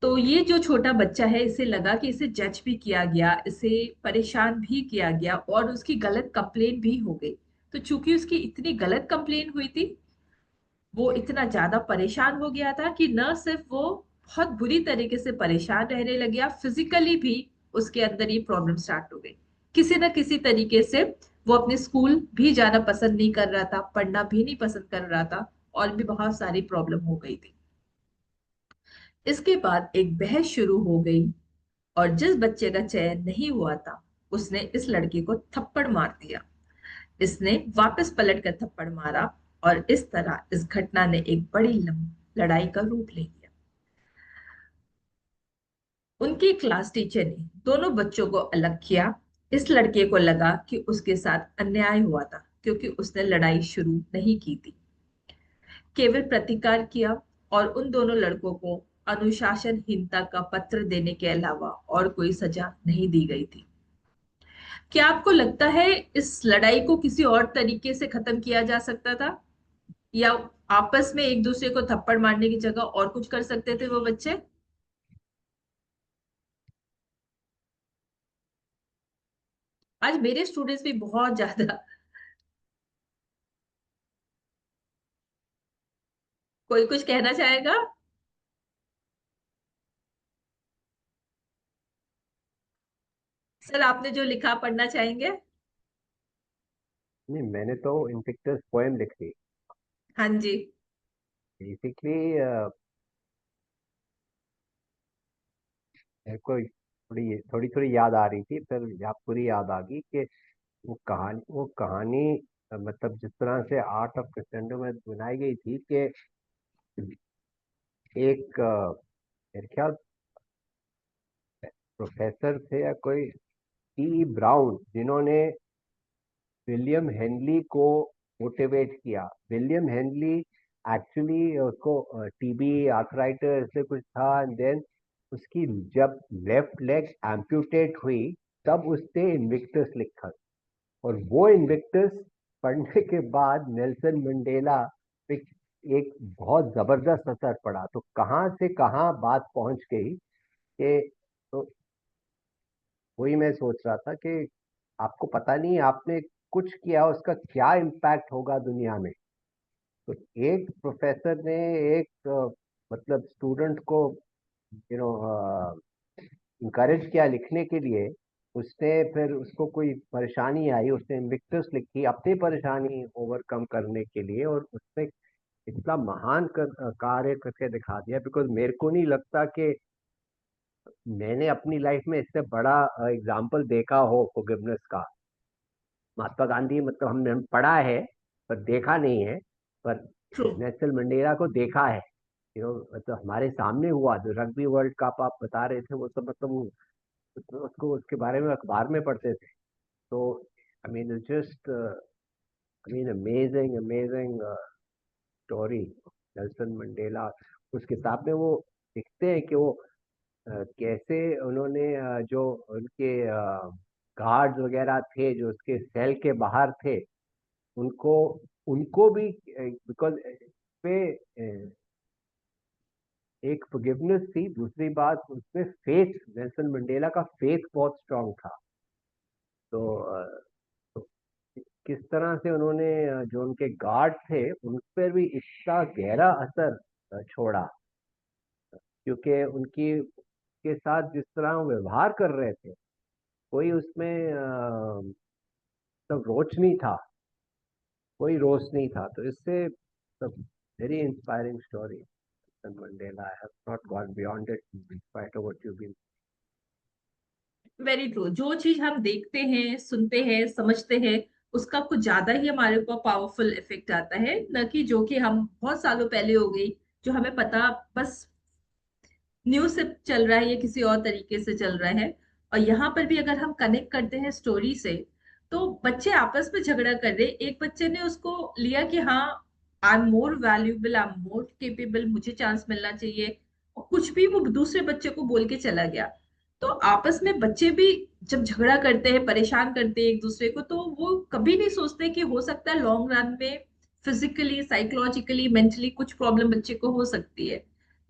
तो ये जो छोटा बच्चा है, इसे लगा कि इसे जज भी किया गया, इसे परेशान भी किया गया और उसकी गलत कंप्लेन भी हो गई। तो चूंकि उसकी इतनी गलत कंप्लेन हुई थी, वो इतना ज्यादा परेशान हो गया था कि न सिर्फ वो बहुत बुरी तरीके से परेशान रहने लग गया, फिजिकली भी उसके अंदर ये प्रॉब्लम स्टार्ट हो गई। किसी न किसी तरीके से वो अपने स्कूल भी जाना पसंद नहीं कर रहा था, पढ़ना भी नहीं पसंद कर रहा था और भी बहुत सारी प्रॉब्लम हो गई थी। इसके बाद एक बहस शुरू हो गई और जिस बच्चे का चयन नहीं हुआ था, उसने इस लड़के को थप्पड़ मार दिया। इसने वापस पलट कर थप्पड़ मारा और इस तरह इस घटना ने एक बड़ी लड़ाई का रूप ले लिया। उनकी क्लास टीचर ने दोनों बच्चों को अलग किया। इस लड़के को लगा कि उसके साथ अन्याय हुआ था क्योंकि उसने लड़ाई शुरू नहीं की थी, केवल प्रतिकार किया, और उन दोनों लड़कों को अनुशासनहीनता का पत्र देने के अलावा और कोई सजा नहीं दी गई थी। क्या आपको लगता है इस लड़ाई को किसी और तरीके से खत्म किया जा सकता था, या आपस में एक दूसरे को थप्पड़ मारने की जगह और कुछ कर सकते थे वो बच्चे? आज मेरे स्टूडेंट्स भी बहुत ज्यादा, कोई कुछ कहना चाहेगा? सर आपने जो लिखा पढ़ना चाहेंगे? नहीं, मैंने तो इनविक्टस पोएम लिखी। हाँ जी। बेसिकली मेरे को थोड़ी थोड़ी थोड़ी याद आ रही थी, फिर पूरी याद आ गई कि वो कहानी मतलब जिस तरह से आर्ट ऑफ क्रिस्टेंडो में बनाई गई थी कि एक मेरे ख्याल प्रोफेसर थे या कोई टी ब्राउन, जिन्होंने विलियम हेनली को मोटिवेट किया। विलियम हेनली एक्चुअली उसको टीबी आर्थराइटिस ऐसे कुछ था, एंड देन उसकी जब लेफ्ट लेग एम्प्यूटेट हुई तब उसने इन्विक्टस लिखा। और वो इन्विक्टस पढ़ने के बाद नेल्सन मंडेला पे एक बहुत जबरदस्त असर पड़ा। तो कहाँ से कहाँ बात पहुंच गई कि तो वही मैं सोच रहा था कि आपको पता नहीं आपने कुछ किया उसका क्या इम्पैक्ट होगा दुनिया में। तो एक प्रोफेसर ने एक मतलब स्टूडेंट को यू नो इंकरेज किया लिखने के लिए। उसने फिर उसको कोई परेशानी आई, उसने इन्विक्टस लिखी अपनी परेशानी ओवरकम करने के लिए, और उसने इतना महान कार्य करके दिखा दिया। बिकॉज मेरे को नहीं लगता कि मैंने अपनी लाइफ में इससे बड़ा एग्जाम्पल देखा हो फॉरगिवनेस का। महात्मा गांधी मतलब हमने पढ़ा है पर देखा नहीं है, पर ट्रू। नेल्सन मंडेला को देखा है। मतलब हमारे सामने हुआ। जो रग्बी वर्ल्ड कप आप बता रहे थे वो सब मतलब उसको उसके बारे में अखबार में पढ़ते थे। तो I mean just I mean amazing amazing story Nelson Mandela. उस किताब में वो लिखते हैं कि वो कैसे उन्होंने जो उनके गार्ड्स वगैरह थे जो उसके सेल के बाहर थे, उनको उनको भी बिकॉज पे एक फॉरगिवनेस थी। दूसरी बात उसमें फेथ, नेल्सन मंडेला का फेथ बहुत स्ट्रांग था। तो तो किस तरह से उन्होंने जो उनके गार्ड थे उन पर भी इतना गहरा असर छोड़ा, क्योंकि उनकी के साथ जिस तरह वो व्यवहार कर रहे थे कोई उसमें सब रोच नहीं था, कोई रोष नहीं था। तो इससे very inspiring story Mandela. I have not gone beyond it in spite of what you been. Very true. जो चीज हम देखते हैं, सुनते हैं, समझते हैं, उसका कुछ ज्यादा ही हमारे ऊपर पावरफुल इफेक्ट आता है, न कि जो कि हम बहुत सालों पहले हो गई, जो हमें पता बस न्यूज से चल रहा है या किसी और तरीके से चल रहा है। और यहाँ पर भी अगर हम कनेक्ट करते हैं स्टोरी से, तो बच्चे आपस में झगड़ा कर रहे, एक बच्चे ने उसको लिया कि हाँ, I am more valuable, I am more capable, मुझे चांस मिलना चाहिए, और कुछ भी वो दूसरे बच्चे को बोल के चला गया। तो आपस में बच्चे भी जब झगड़ा करते हैं, परेशान करते हैं एक दूसरे को, तो वो कभी नहीं सोचते कि हो सकता है लॉन्ग रन में फिजिकली, साइकोलॉजिकली, मेंटली कुछ प्रॉब्लम बच्चे को हो सकती है।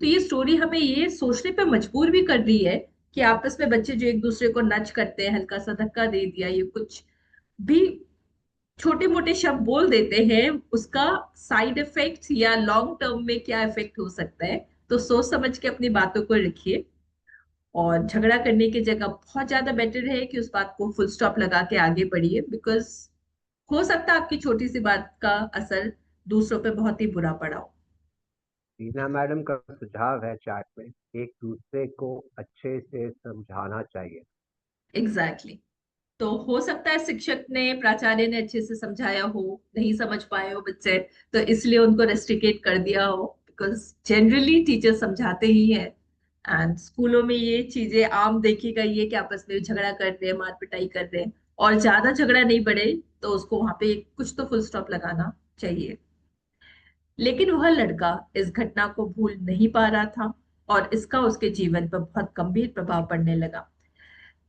तो ये स्टोरी हमें ये सोचने पे मजबूर भी कर रही है कि आपस में बच्चे जो एक दूसरे को नच करते हैं, हल्का सा धक्का दे दिया, ये कुछ भी छोटे मोटे शब्द बोल देते हैं, उसका साइड इफेक्ट या लॉन्ग टर्म में क्या इफेक्ट हो सकता है। तो सोच समझ के अपनी बातों को रखिए, और झगड़ा करने की जगह बहुत ज्यादा बेटर है कि उस बात को फुल स्टॉप लगा के आगे बढ़िए, बिकॉज हो सकता है आपकी छोटी सी बात का असर दूसरों पे बहुत ही बुरा पड़ा हो। टीना मैडम का सुझाव है चैट में, एक दूसरे को अच्छे से समझाना चाहिए। एग्जैक्टली। तो हो सकता है शिक्षक ने, प्राचार्य ने अच्छे से समझाया हो, नहीं समझ पाए हो बच्चे, तो इसलिए उनको रेस्ट्रिकेट कर दिया हो, बिकॉज जनरली टीचर समझाते ही है। एंड स्कूलों में ये चीजें आम देखी गई है कि आपस में झगड़ा कर रहे हैं, मार पिटाई कर रहे हैं, और ज्यादा झगड़ा नहीं बढ़े तो उसको वहां पे कुछ तो फुल स्टॉप लगाना चाहिए। लेकिन वह लड़का इस घटना को भूल नहीं पा रहा था, और इसका उसके जीवन पर बहुत गंभीर प्रभाव पड़ने लगा।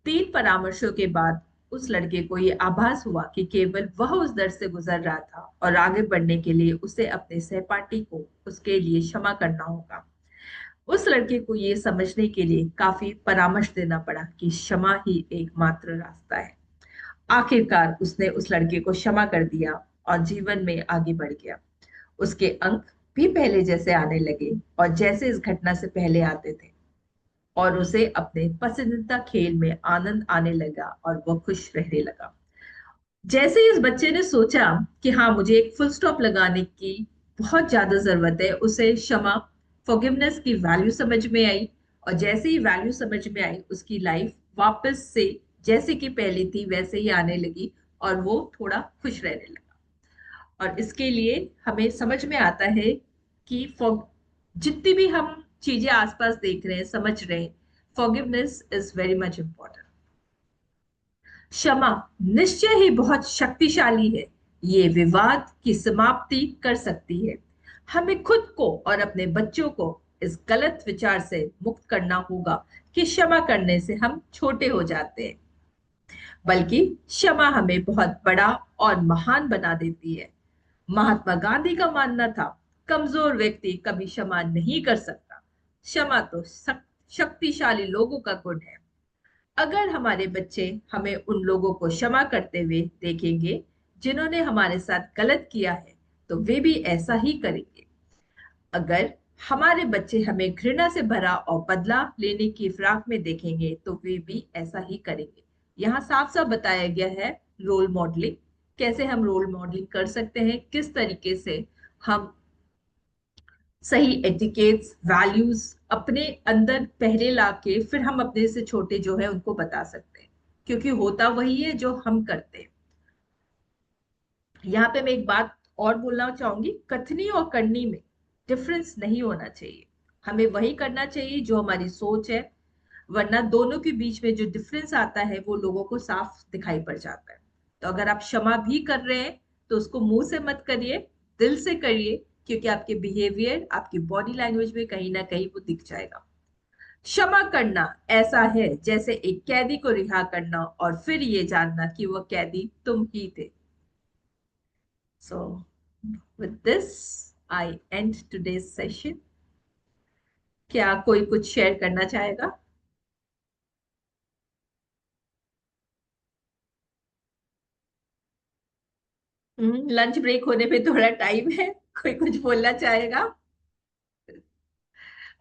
3 परामर्शों के बाद उस लड़के को ये आभास हुआ कि केवल वह उस दर से गुजर रहा था, और आगे बढ़ने के लिए उसे अपने सहपाठी को उसके लिए क्षमा करना होगा। उस लड़के को ये समझने के लिए काफी परामर्श देना पड़ा कि क्षमा ही एकमात्र रास्ता है। आखिरकार उसने उस लड़के को क्षमा कर दिया और जीवन में आगे बढ़ गया। उसके अंक भी पहले जैसे आने लगे, और जैसे इस घटना से पहले आते थे, और उसे अपने पसंदीदा खेल में आनंद आने लगा और वह खुश रहने लगा। जैसे ही इस बच्चे ने सोचा कि हाँ, मुझे एक फुल स्टॉप लगाने की बहुत ज्यादा जरूरत है, उसे क्षमा, फॉरगिवनेस की वैल्यू समझ में आई। और जैसे ही वैल्यू समझ में आई, उसकी लाइफ वापस से जैसे कि पहले थी वैसे ही आने लगी, और वो थोड़ा खुश रहने लगा। और इसके लिए हमें समझ में आता है कि जितनी भी हम चीजें आसपास देख रहे हैं, समझ रहे हैं, forgiveness is very much important. क्षमा निश्चय ही बहुत शक्तिशाली है। ये विवाद की समाप्ति कर सकती है। हमें खुद को और अपने बच्चों को इस गलत विचार से मुक्त करना होगा कि क्षमा करने से हम छोटे हो जाते हैं, बल्कि क्षमा हमें बहुत बड़ा और महान बना देती है। महात्मा गांधी का मानना था, कमजोर व्यक्ति कभी क्षमा नहीं कर सकता। क्षमा तो शक्तिशाली लोगों का गुण है। अगर हमारे बच्चे हमें उन लोगों को क्षमा करते हुए देखेंगे जिन्होंने हमारे साथ गलत किया है, तो वे भी ऐसा ही करेंगे। अगर हमारे बच्चे हमें घृणा से भरा और बदला लेने की फिराक में देखेंगे, तो वे भी ऐसा ही करेंगे। यहाँ साफ साफ बताया गया है रोल मॉडलिंग, कैसे हम रोल मॉडलिंग कर सकते हैं, किस तरीके से हम सही एटिकेट्स, वैल्यूज अपने अंदर पहले लाके फिर हम अपने से छोटे जो है उनको बता सकते हैं, क्योंकि होता वही है जो हम करते हैं। यहाँ पे मैं एक बात और बोलना चाहूंगी, कथनी और करनी में डिफरेंस नहीं होना चाहिए। हमें वही करना चाहिए जो हमारी सोच है, वरना दोनों के बीच में जो डिफरेंस आता है वो लोगों को साफ दिखाई पड़ जाता है। तो अगर आप क्षमा भी कर रहे हैं तो उसको मुंह से मत करिए, दिल से करिए, क्योंकि आपके बिहेवियर, आपकी बॉडी लैंग्वेज में कहीं ना कहीं वो दिख जाएगा। क्षमा करना ऐसा है जैसे एक कैदी को रिहा करना और फिर ये जानना कि वह कैदी तुम ही थे। So with this I and today's session. क्या कोई कुछ शेयर करना चाहेगा? लंच ब्रेक होने पे थोड़ा टाइम है, कोई कुछ बोलना चाहेगा?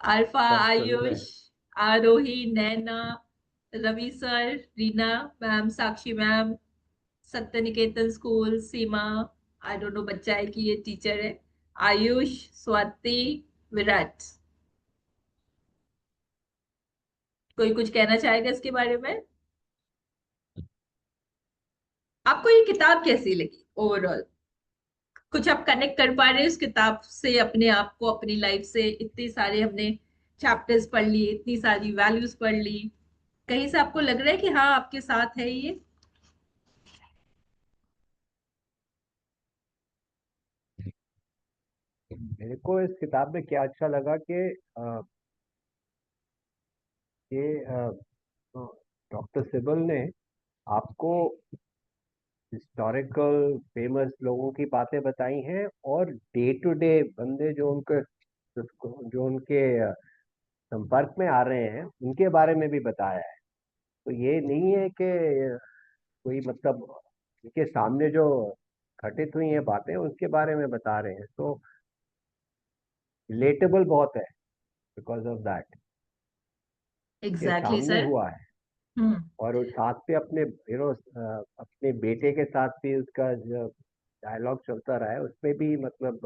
अल्फा, सब सुन रहे आयुष, हैं। Arohi, Naina, Ravi sir, Reena ma'am, Sakshi ma'am, Satya Niketan school, Seema, I don't know बच्चा है कि ये टीचर है, आयुष, स्वाति, विराट, कोई कुछ कहना चाहेगा इसके बारे में? आपको ये किताब कैसी लगी ओवरऑल? कुछ आप कनेक्ट कर पा रहे हैं इस किताब से अपने आप को, अपनी लाइफ से? इतने सारे हमने चैप्टर्स पढ़ लिए, इतनी सारी वैल्यूज पढ़ ली, कहीं से आपको लग रहा है कि हाँ आपके साथ है ये? मेरे को इस किताब में क्या अच्छा लगा कि ये डॉक्टर सिबल ने आपको हिस्टोरिकल फेमस लोगों की बातें बताई हैं, और डे टू डे बंदे जो उनके संपर्क में आ रहे हैं उनके बारे में भी बताया है। तो ये नहीं है कि कोई मतलब उनके सामने जो घटित हुई हैं बातें उनके बारे में बता रहे हैं, तो रिलेटेबल बहुत है बिकॉज ऑफ दैट, के एग्जैक्टली सामने सर। हुआ है। हम्म। और उस साथ पे अपने अपने बेटे के साथ भी उसका जो डायलॉग चलता रहा है उसमें भी मतलब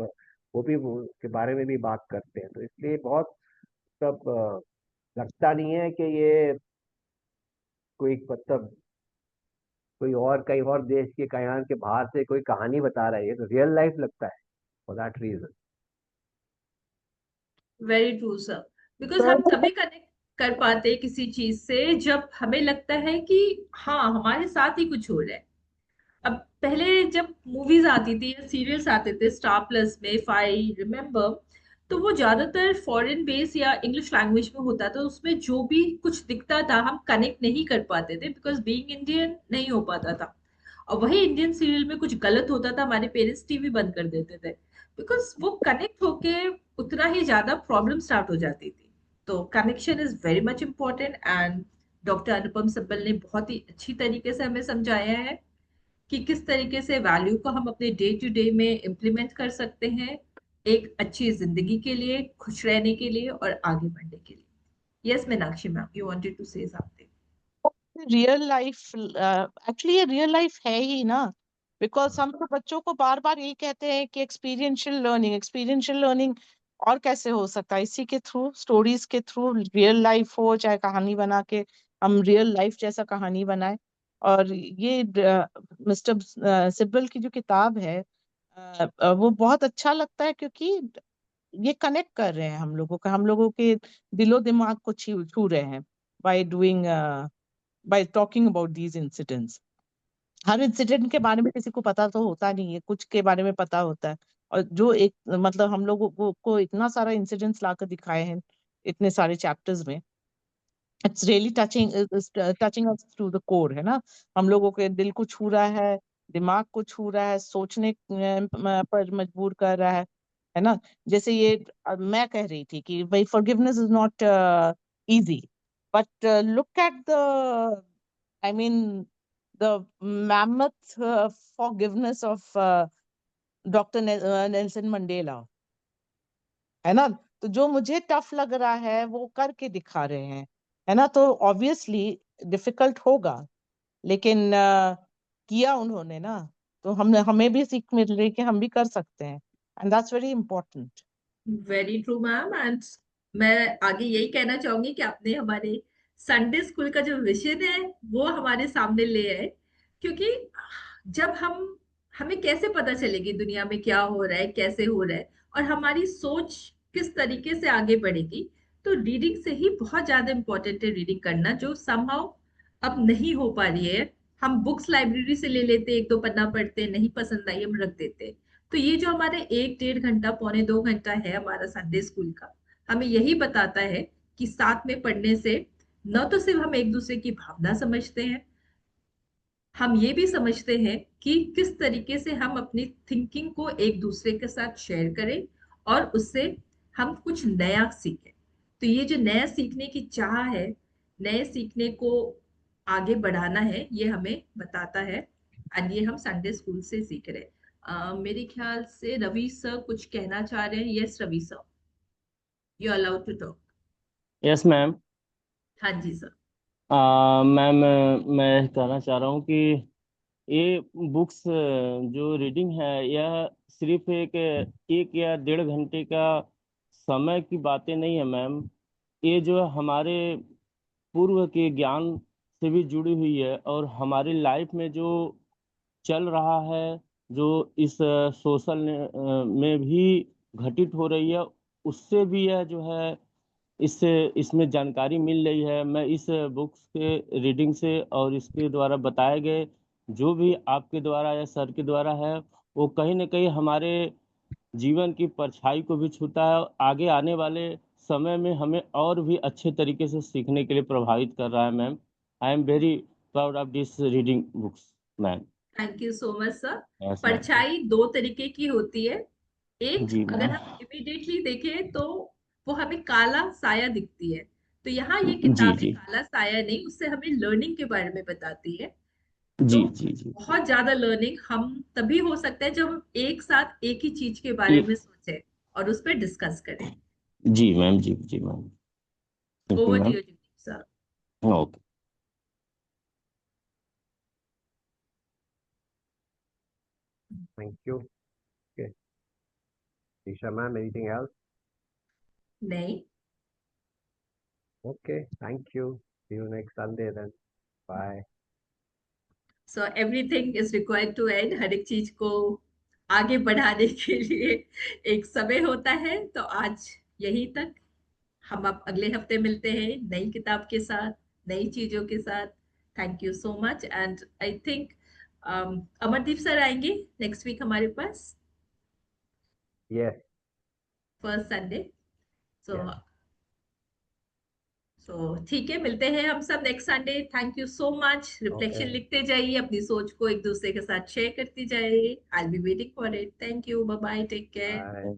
वो उसके बारे में भी बात करते हैं, तो इसलिए बहुत सब लगता नहीं है कि ये कोई मतलब कोई और कहीं और देश के कहीं के बाहर से कोई कहानी बता रहा है, तो रियल लाइफ लगता है for that reason. Very true sir. Because हम तभी कनेक्ट कर पाते हैं किसी चीज से जब हमें लगता है कि हाँ हमारे साथ ही कुछ हो रहा है। अब पहले जब मूवीज आती थी या सीरियल्स आते थे स्टार प्लस में, इफ आई रिमेम्बर, तो वो ज्यादातर फॉरेन बेस या इंग्लिश लैंग्वेज में होता था। उसमें जो भी कुछ दिखता था हम कनेक्ट नहीं कर पाते थे, बिकॉज बीइंग इंडियन नहीं हो पाता था। और वही इंडियन सीरियल में कुछ गलत होता था, हमारे पेरेंट्स टीवी बंद कर देते थे, बिकॉज वो कनेक्ट होके उतना ही ज्यादा प्रॉब्लम स्टार्ट हो जाती थी। तो connection is very much important, and doctor Anupam Sabbal ने बहुत ही अच्छी तरीके से हमें समझाया है कि किस तरीके से वैल्यू को हम अपने डे टू डे में इम्प्लीमेंट कर सकते हैं, एक अच्छी जिंदगी के लिए, खुश रहने के लिए और आगे बढ़ने के लिए। Yes Meenakshi ma'am, you wanted to say something. Real life actually ये रियल लाइफ है ही ना, बिकॉज हम तो बच्चों को बार बार यही कहते हैं कि एक्सपीरियंशियल लर्निंग और कैसे हो सकता है, इसी के थ्रू, स्टोरीज के थ्रू, रियल लाइफ हो चाहे कहानी बना के हम रियल लाइफ जैसा कहानी बनाए। और ये मिस्टर सिब्बल की जो किताब है वो बहुत अच्छा लगता है, क्योंकि ये कनेक्ट कर रहे हैं हम लोगों के दिलो दिमाग को छू छू रहे हैं by doing by talking about these incidents. Her incident के बारे में किसी को पता तो होता नहीं है, कुछ के बारे में पता होता है। और जो एक मतलब हम लोगों को इतना सारा इंसिडेंट्स लाकर दिखाए हैं इतने सारे चैप्टर्स में, it's really touching us to the core, है ना। हम लोगों के दिल को छू रहा है, दिमाग को छू रहा है, सोचने पर मजबूर कर रहा है ना। जैसे ये मैं कह रही थी कि भाई forgiveness is not easy, but look at the, I mean, the mammoth forgiveness of doctor Nelson Mandela, है ना। तो जो मुझे टफ लग रहा है वो करके दिखा रहे हैं, है ना। तो ऑब्वियसली डिफिकल्ट होगा, लेकिन किया उन्होंने ना, तो हमें भी सीख मिल रही है कि हम भी कर सकते हैं, and that's very important. Very true ma'am. And मैं आगे यही कहना चाहूंगी कि आपने हमारे संडे स्कूल का जो विषय है वो हमारे सामने ले आए। क्योंकि जब हमें कैसे पता चलेगी दुनिया में क्या हो रहा है, कैसे हो रहा है, और हमारी सोच किस तरीके से आगे बढ़ेगी, तो रीडिंग से ही बहुत ज्यादा इंपॉर्टेंट है रीडिंग करना, जो समहाउ अब नहीं हो पा रही है। हम बुक्स लाइब्रेरी से ले लेते, एक दो पन्ना पढ़ते, नहीं पसंद आई हम रख देते। तो ये जो हमारे 1 1.5 घंटा, पौने 2 घंटा है हमारा संडे स्कूल का, हमें यही बताता है कि साथ में पढ़ने से न तो सिर्फ हम एक दूसरे की भावना समझते हैं, हम ये भी समझते हैं कि किस तरीके से हम अपनी थिंकिंग को एक दूसरे के साथ शेयर करें और उससे हम कुछ नया सीखें। तो ये जो नया सीखने की चाह है, नए सीखने को आगे बढ़ाना है, ये हमें बताता है। और ये हम संडे स्कूल से सीख रहे हैं। मेरे ख्याल से रवि सर कुछ कहना चाह रहे हैं। Yes Ravi sir, you are allowed to talk. Yes ma'am. हाँ जी सर। मैम, मैं कहना चाह रहा हूँ कि ये बुक्स जो रीडिंग है यह सिर्फ एक या 1.5 घंटे का समय की बातें नहीं है मैम। ये जो है हमारे पूर्व के ज्ञान से भी जुड़ी हुई है, और हमारी लाइफ में जो चल रहा है, जो इस सोशल में भी घटित हो रही है, उससे भी यह जो है इससे इसमें जानकारी मिल रही है। मैं इस बुक्स के रीडिंग से और इसके द्वारा बताए गए जो भी आपके द्वारा या सर के द्वारा है, वो कहीं ना कहीं हमारे जीवन की परछाई को भी छूता है, आगे आने वाले समय में हमें और भी अच्छे तरीके से सीखने के लिए प्रभावित कर रहा है ma'am. I am very proud of this reading books ma'am. Thank you so much sir. Yes ma'am. परछाई दो तरीके की होती है। एक, जी अगर मैम। हम इमिडिएटली देखें तो वो हमें काला साया दिखती है। तो यहाँ ये जी किताबें जी काला साया नहीं, उससे हमें लर्निंग के बारे में बताती है। जी तो जी जी बहुत ज्यादा लर्निंग हम तभी हो सकता है जब हम एक साथ एक ही चीज के बारे जी में सोचें और उस पर डिस्कस करें। जी मैम। जी जी ma'am. Thank you over to ma'am. You sir. Okay. Thank you. Okay, Esha ma'am, anything else? नहीं। Okay, thank you, see you next Sunday then, bye. So everything is required to end, हर एक चीज को आगे बढ़ाने के लिए एक समय होता है। तो आज यहीं तक, हम अब अगले हफ्ते मिलते हैं नई किताब के साथ, नई चीजों के साथ। Thank you so much. And I think Amardeep sir आएंगे नेक्स्ट वीक हमारे पास, Yes, फर्स्ट संडे। सो yes. ठीक है, मिलते हैं हम सब next Sunday. Thank you so much. Reflection Okay. लिखते जाइए, अपनी सोच को एक दूसरे के साथ शेयर करती जाइए। I be waiting for it. Thank you, bye bye, take care. Bye.